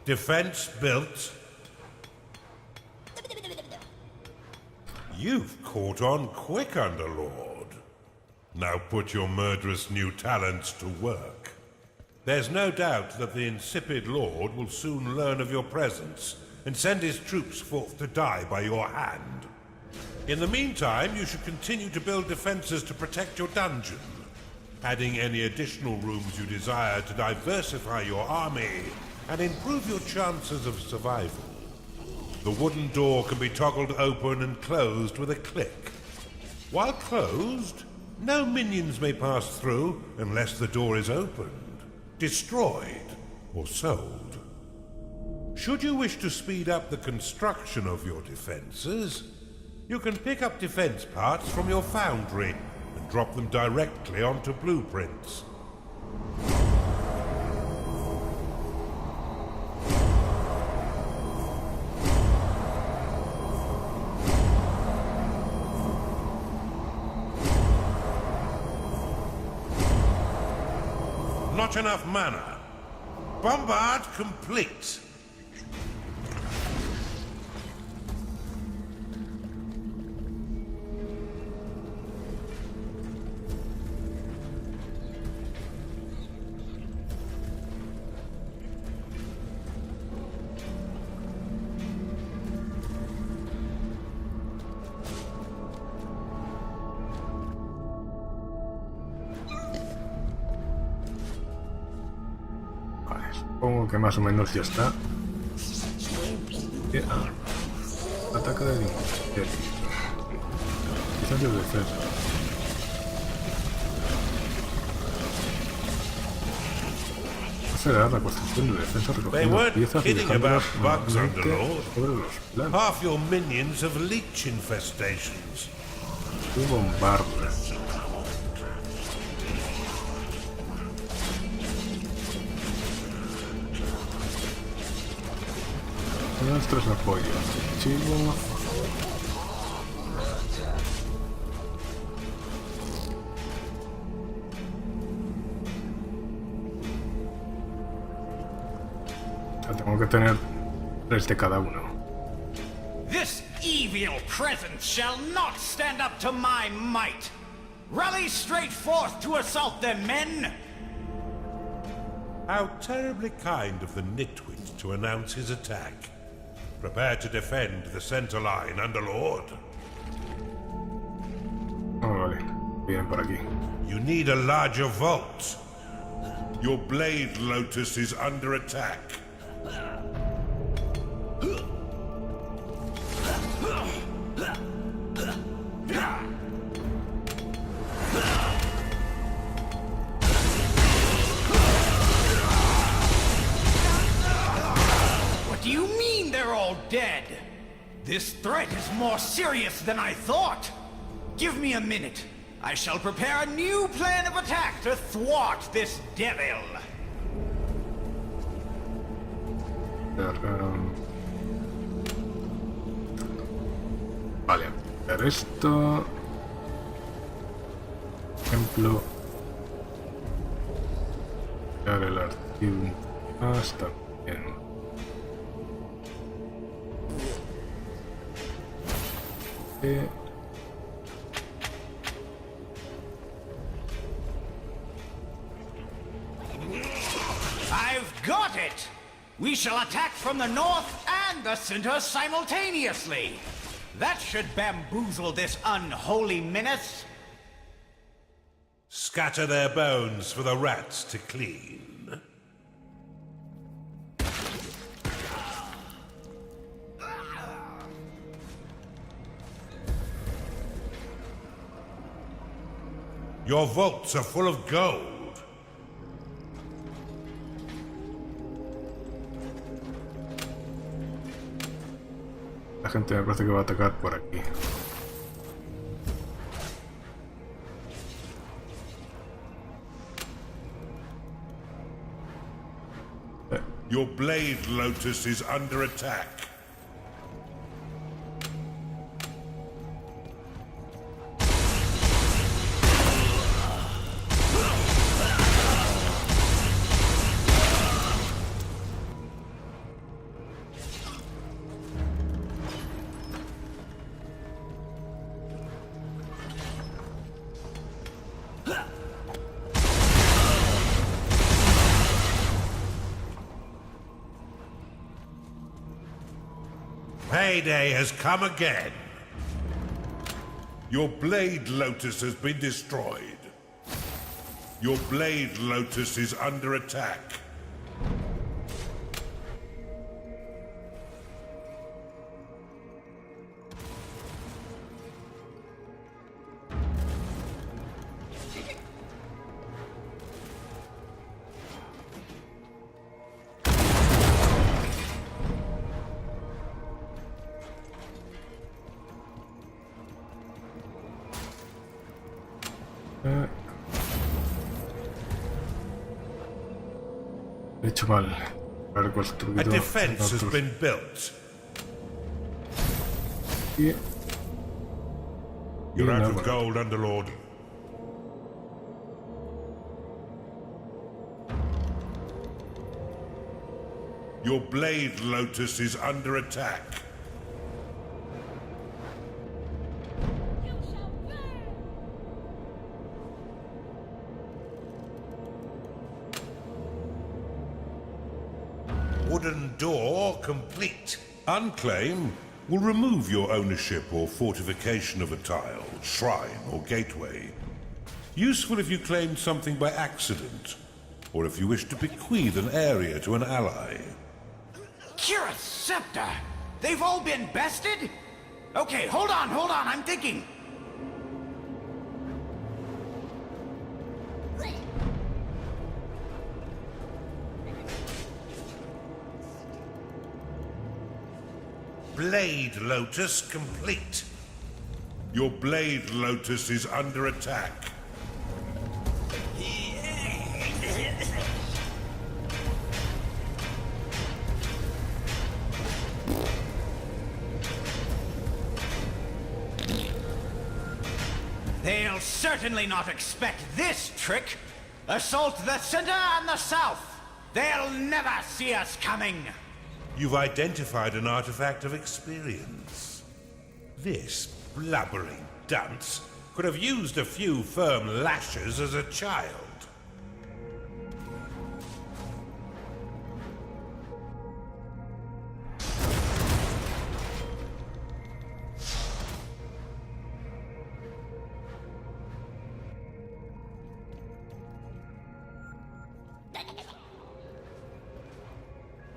Defense built. You've caught on quick, Underlord. Now put your murderous new talents to work. There's no doubt that the insipid Lord will soon learn of your presence and send his troops forth to die by your hand. In the meantime, you should continue to build defenses to protect your dungeon, adding any additional rooms you desire to diversify your army and improve your chances of survival. The wooden door can be toggled open and closed with a click. While closed, no minions may pass through unless the door is opened, destroyed, or sold. Should you wish to speed up the construction of your defenses, you can pick up defense parts from your foundry and drop them directly onto blueprints. Not enough mana. Bombard complete. Supongo que más o menos ya está. Ataque de incendio. Incendio de defensa. Acelerar la construcción de defensa recogiendo piezas y dejándolas manualmente sobre los planos. Half your minions have leech infestations. Y bombarda. Nuestros apoyos. Chivo. Tengo que tener 3 de cada uno. This evil presence shall not stand up to my might. Rally straight forth to assault them, men! How terribly kind of the nitwit to announce his attack. Prepare to defend the center line, Underlord. Oh, vale. Vienen por aquí. You need a larger vault. Your blade lotus is under attack. What do you mean they're all dead? This threat is more serious than I thought. Give me a minute. I shall prepare a new plan of attack to thwart this devil. Vale, ver esto. Ejemplo. copiar el archivo hasta bien. I've got it! We shall attack from the north and the center simultaneously. That should bamboozle this unholy menace. Scatter their bones for the rats to clean. Your vaults are full of gold. La gente me parece que va a atacar por aquí. Your blade lotus is under attack. Payday has come again. Your blade lotus has been destroyed. Your blade lotus is under attack. He hecho mal. Haber A construido defense has otros. been built. Y You're out nada. of gold, Underlord. Your blade lotus is under attack. Wooden door complete. Unclaim will remove your ownership or fortification of a tile, shrine, or gateway. Useful if you claimed something by accident, or if you wish to bequeath an area to an ally. Kira's scepter! They've all been bested? Okay, hold on, I'm thinking. Blade Lotus complete. Your Blade Lotus is under attack. They'll certainly not expect this trick. Assault the center and the south. They'll never see us coming. You've identified an artifact of experience. This blubbering dunce could have used a few firm lashes as a child.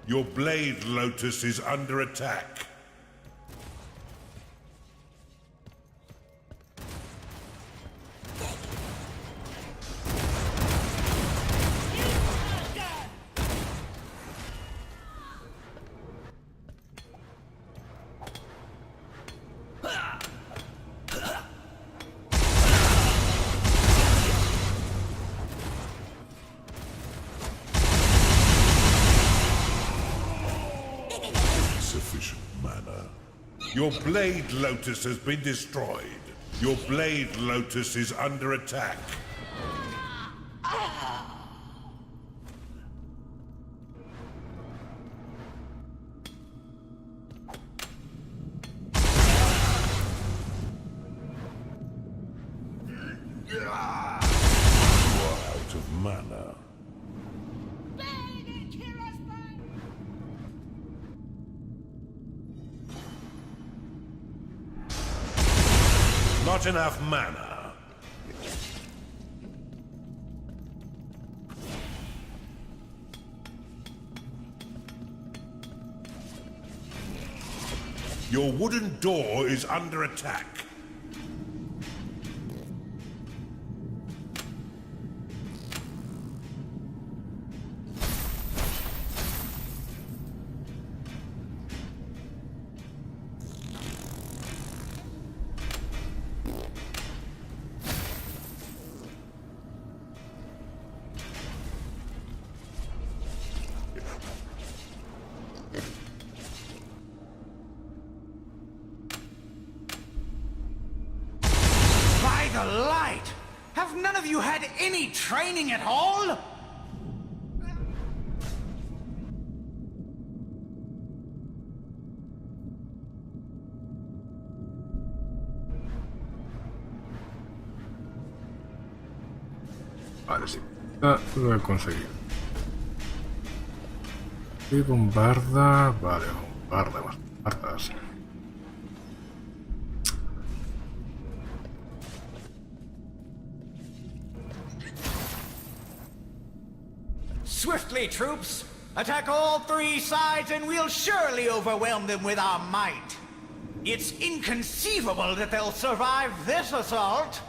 Your Blade Lotus is under attack. Sufficient mana. Your Blade Lotus has been destroyed. Your Blade Lotus is under attack. got enough mana? Your wooden door is under attack. By the light! Have none of you had any training at all? Vale, sí. Ah, lo he conseguido. Y bombarda. Vale, bombarda, más bombardas. Swiftly, troops! Attack all three sides and we'll surely overwhelm them with our might. It's inconceivable that they'll survive this assault.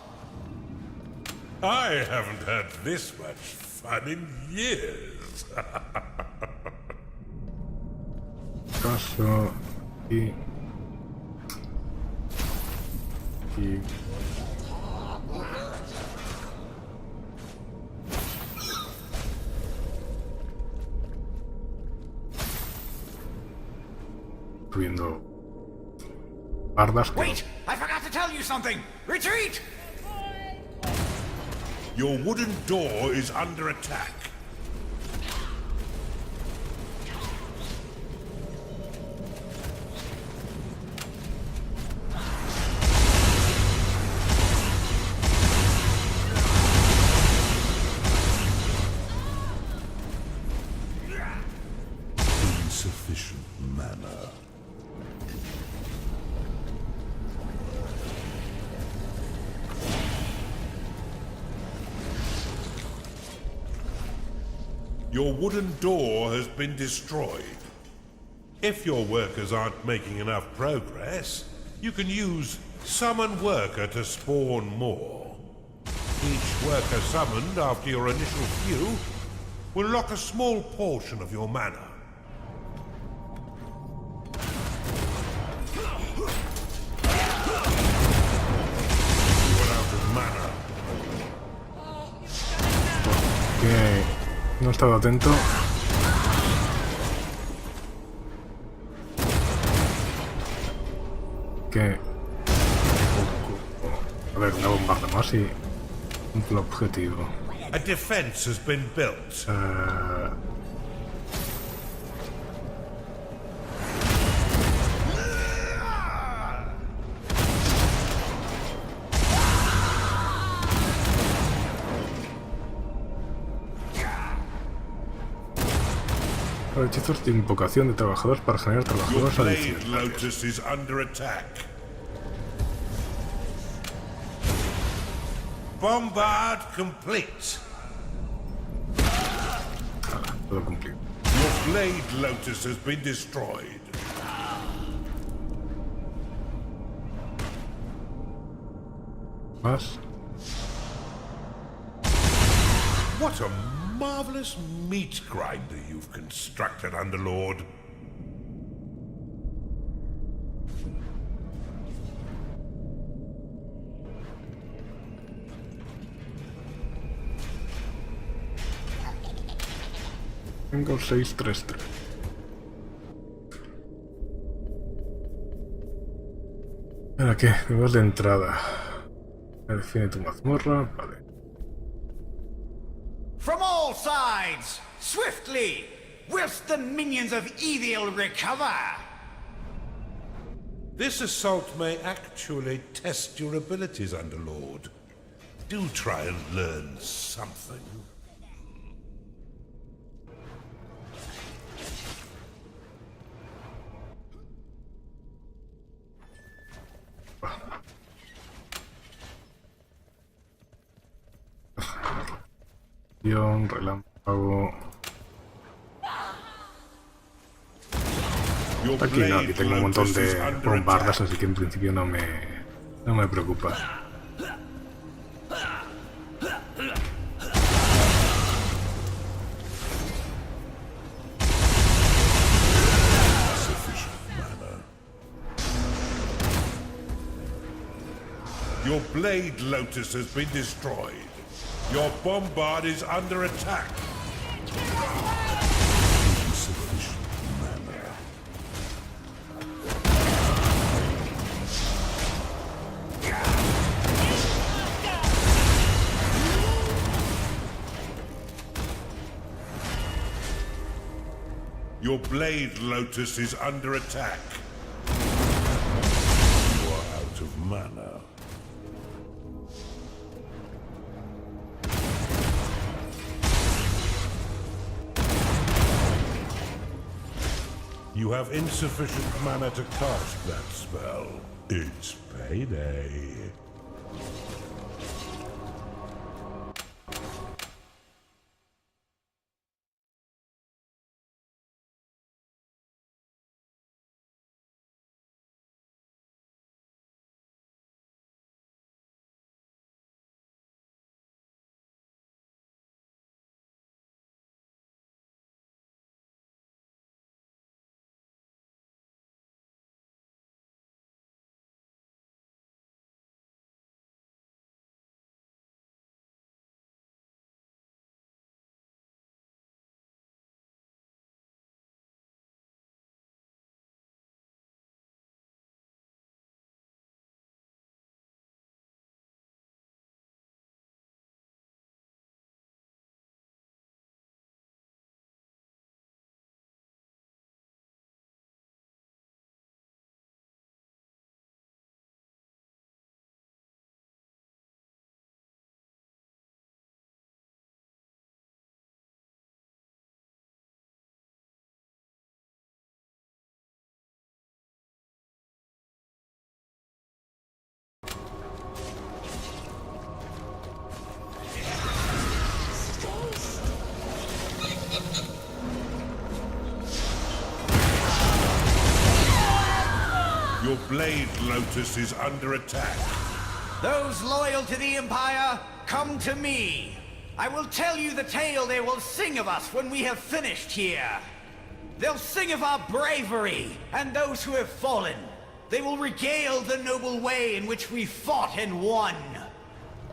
I haven't had this much fun in years. Caso y subiendo bardas que Wait! I forgot to tell you something! Retreat! Your wooden door is under attack. Insufficient mana. Your wooden door has been destroyed. If your workers aren't making enough progress, you can use Summon Worker to spawn more. Each worker summoned after your initial few will lock a small portion of your mana. You are out of mana. que no he estado atento. Que a ver, una bombarda más y cumplo el objetivo. A defense has been built. Hechizos de invocación de trabajadores para generar Your trabajadores blade adicionales. lotus is under attack. Bombard complete. Todo cumplido. Your blade lotus has been destroyed. Más. What a marvelous meat grinder you've constructed, Underlord. Tengo 633. ¿Ahora qué? Nuevas de entrada. Define tu mazmorra. Vale. From all sides! Swiftly! Whilst the minions of evil recover! This assault may actually test your abilities, Underlord. Do try and learn something. Relámpago. Your Aquí no, aquí blade tengo un montón lotus is de under bombardas, attack. así que en principio no me preocupa. Your blade lotus has been destroyed. Your bombard is under attack. Insufficient mana. Your blade lotus is under attack. You are out of mana. You have insufficient mana to cast that spell. It's payday. Your blade lotus is under attack. Those loyal to the Empire, come to me. I will tell you the tale they will sing of us when we have finished here. They'll sing of our bravery and those who have fallen. They will regale the noble way in which we fought and won.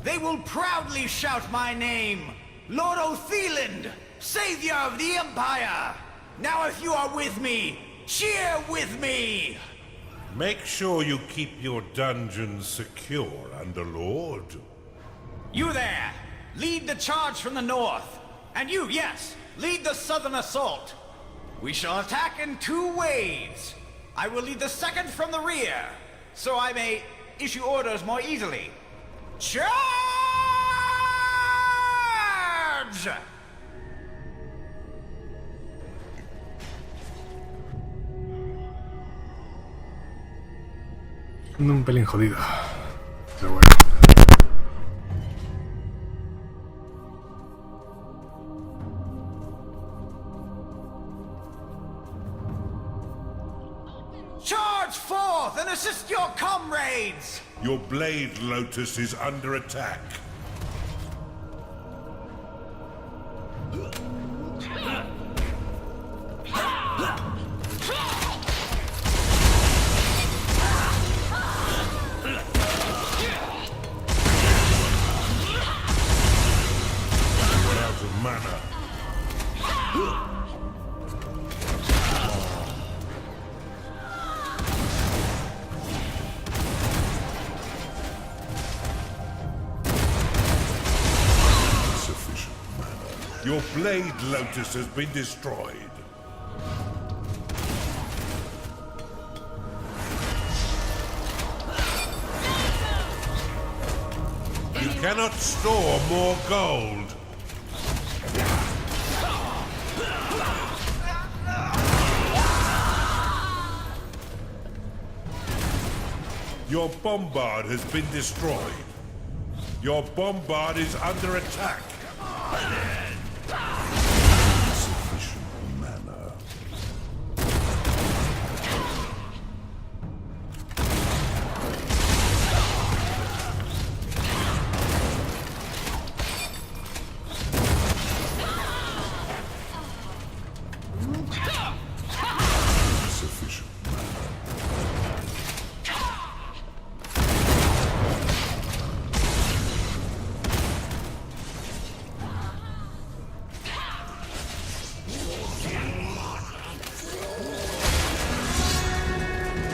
They will proudly shout my name, Lord Otheland, Savior of the Empire. Now if you are with me, cheer with me! Make sure you keep your dungeons secure, Underlord. You there! Lead the charge from the north. And you, yes, lead the southern assault. We shall attack in 2 waves. I will lead the second from the rear, so I may issue orders more easily. Charge! Un pelín jodido. Pero bueno. Charge forth and assist your comrades! Your blade lotus is under attack. You're out of mana. Your blade lotus has been destroyed. You cannot store more gold. Your bombard has been destroyed. Your bombard is under attack. Insufficient mana. Insufficient mana.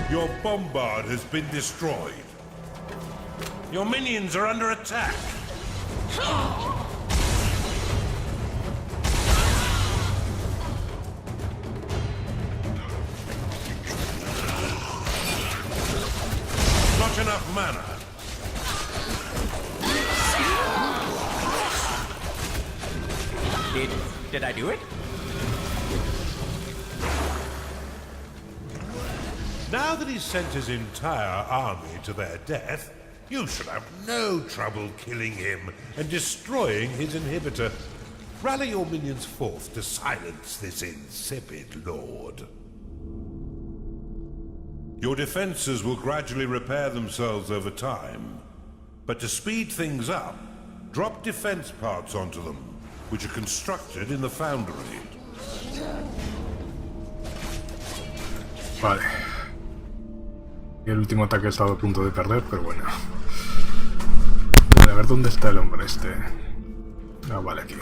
Your bombard has been destroyed. Your minions are under attack. Not enough mana. Did I do it? Now that he's sent his entire army to their death, you should have no trouble killing him and destroying his inhibitor. Rally your minions forth to silence this insipid lord. Your defenses will gradually repair themselves over time, but to speed things up, drop defense parts onto them, which are constructed in the foundry. Vale. Y el último ataque he estado a punto de perder, pero bueno. Vale, a ver dónde está el hombre este. Ah, vale, aquí.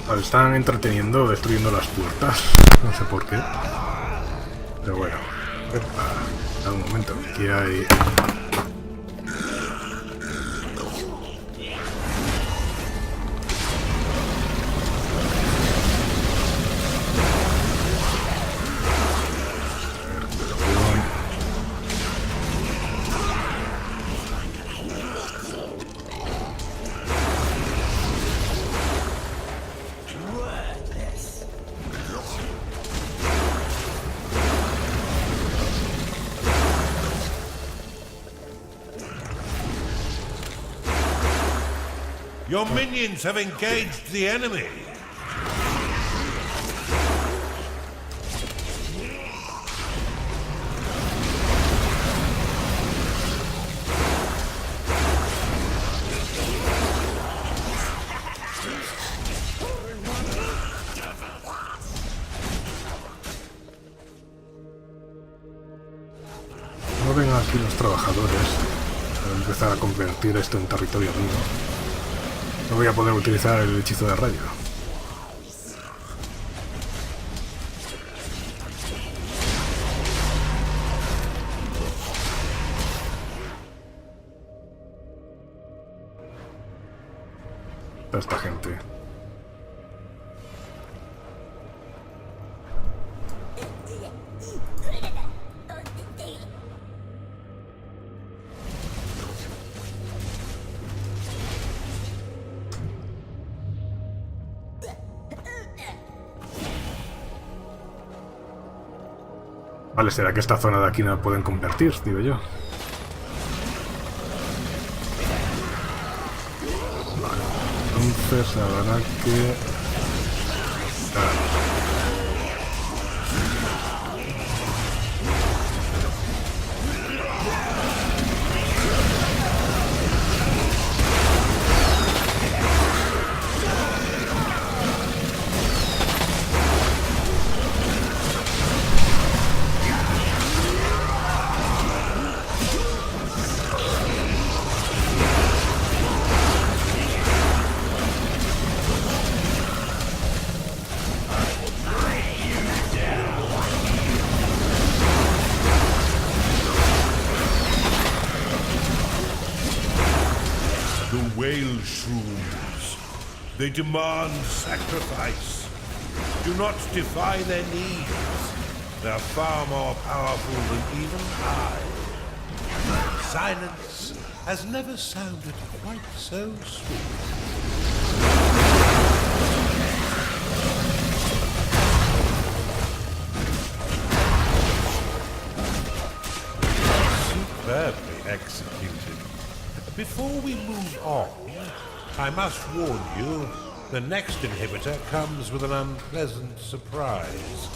Vale, están entreteniendo destruyendo las puertas. No sé por qué. Pero bueno. Epa, un momento. Aquí hay... Your minions have engaged the enemy. vengan aquí los trabajadores a empezar a convertir esto en territorio mío, no voy a poder utilizar el hechizo de rayo. Toda esta gente. Vale, será que esta zona de aquí no la pueden convertir, digo yo. Vale, entonces habrá que... Whale shrooms. They demand sacrifice. Do not defy their needs. They're far more powerful than even I. Silence has never sounded quite so sweet. Superbly executed. Before we move on, I must warn you, the next inhibitor comes with an unpleasant surprise.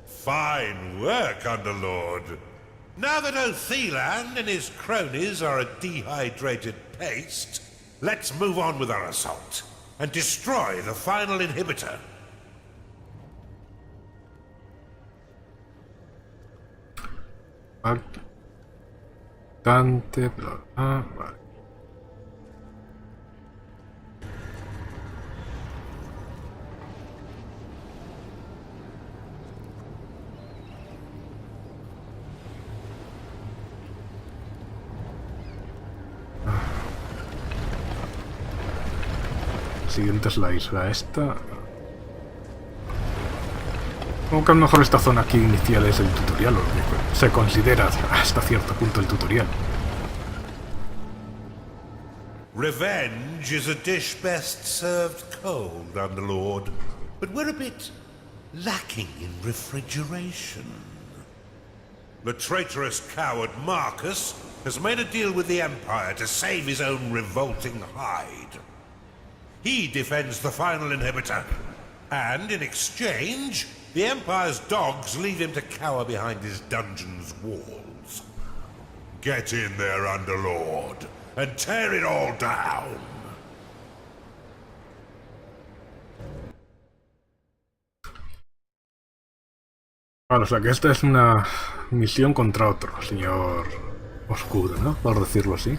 Fine work, Underlord. Now that Othilan and his cronies are a dehydrated paste, let's move on with our assault and destroy the final inhibitor. Bastante, pero... Ah, vale. Siguiente es la isla esta. Como que a lo mejor esta zona aquí inicial es el tutorial, o lo que se considera hasta cierto punto el tutorial. Revenge is a dish best served cold, Underlord, but we're a bit lacking in refrigeration. The traitorous coward Marcus has made a deal with the Empire to save his own revolting hide. He defends the final inhibitor, and in exchange, the Empire's dogs leave him to cower behind his dungeon's walls. Get in there, Underlord, and tear it all down! Bueno, o sea que esta es una misión contra otro señor oscuro, ¿no? Por decirlo así.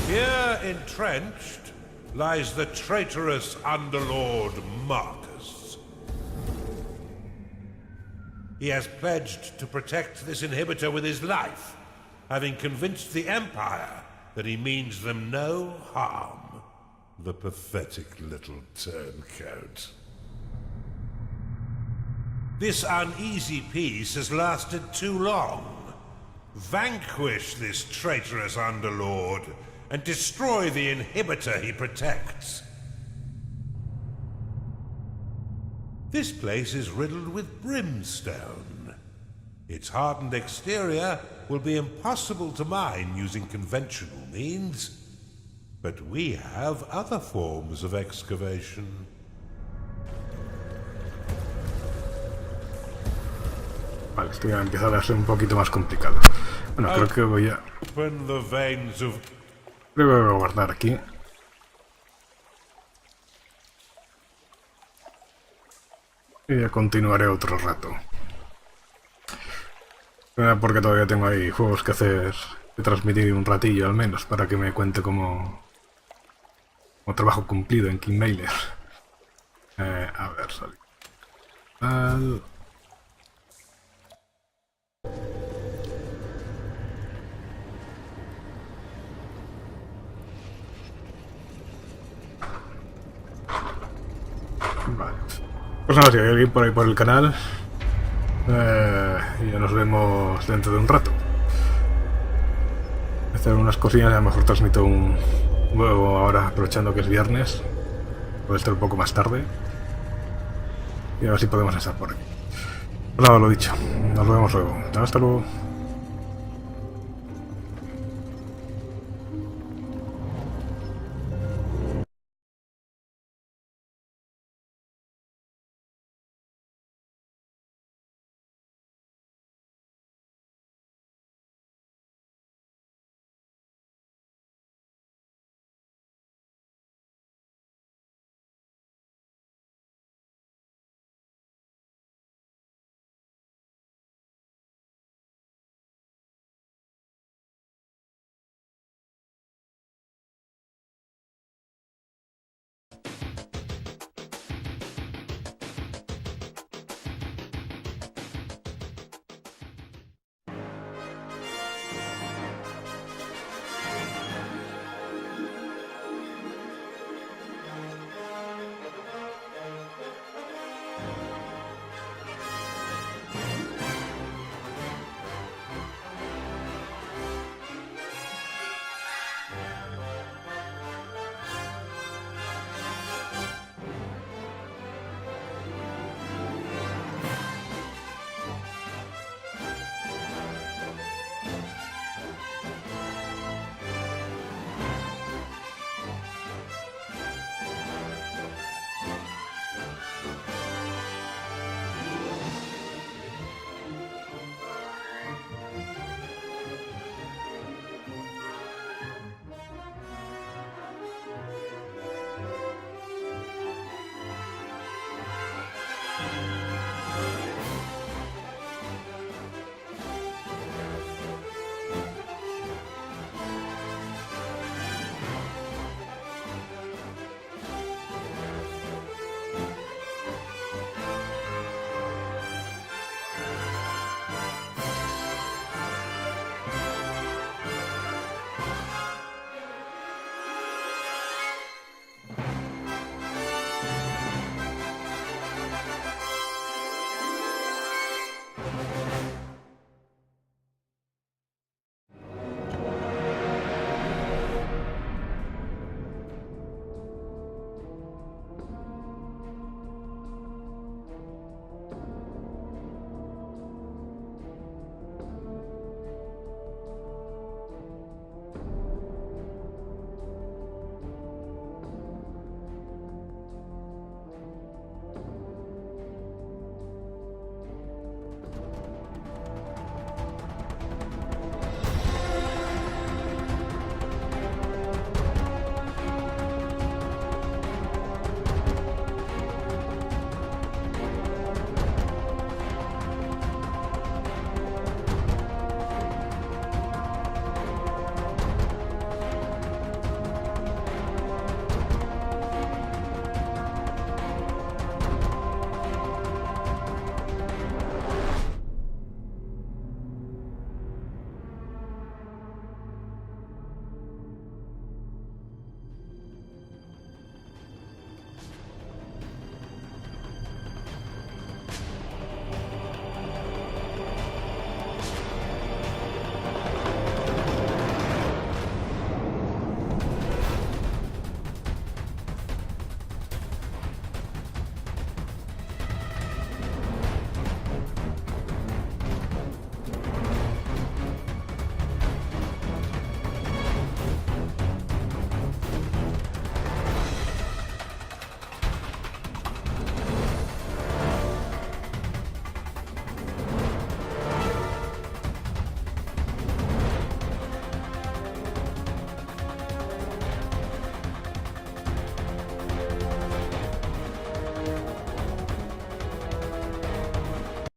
Here entrenched lies the traitorous Underlord Marcus. He has pledged to protect this inhibitor with his life, having convinced the Empire that he means them no harm. The pathetic little turncoat. This uneasy peace has lasted too long. Vanquish this traitorous Underlord and destroy the inhibitor he protects. This place is riddled with brimstone. Its hardened exterior will be impossible to mine using conventional means, but we have other forms of excavation. Vale, esto ya empieza a ser un poquito más complicado. Bueno, creo que voy a... Open the veins of... Creo que voy a guardar aquí. Y ya continuaré otro rato. Porque todavía tengo ahí juegos que hacer, que transmitir un ratillo al menos, para que me cuente como trabajo cumplido en Kingmailer. A ver, salir. Vale. Pues nada, si hay alguien por ahí por el canal, y ya nos vemos dentro de un rato. Voy a hacer unas cosillas, a lo mejor transmito un juego ahora, aprovechando que es viernes. Puede estar un poco más tarde. Y a ver si podemos estar por aquí. Pues nada, lo dicho. Nos vemos luego. Hasta luego.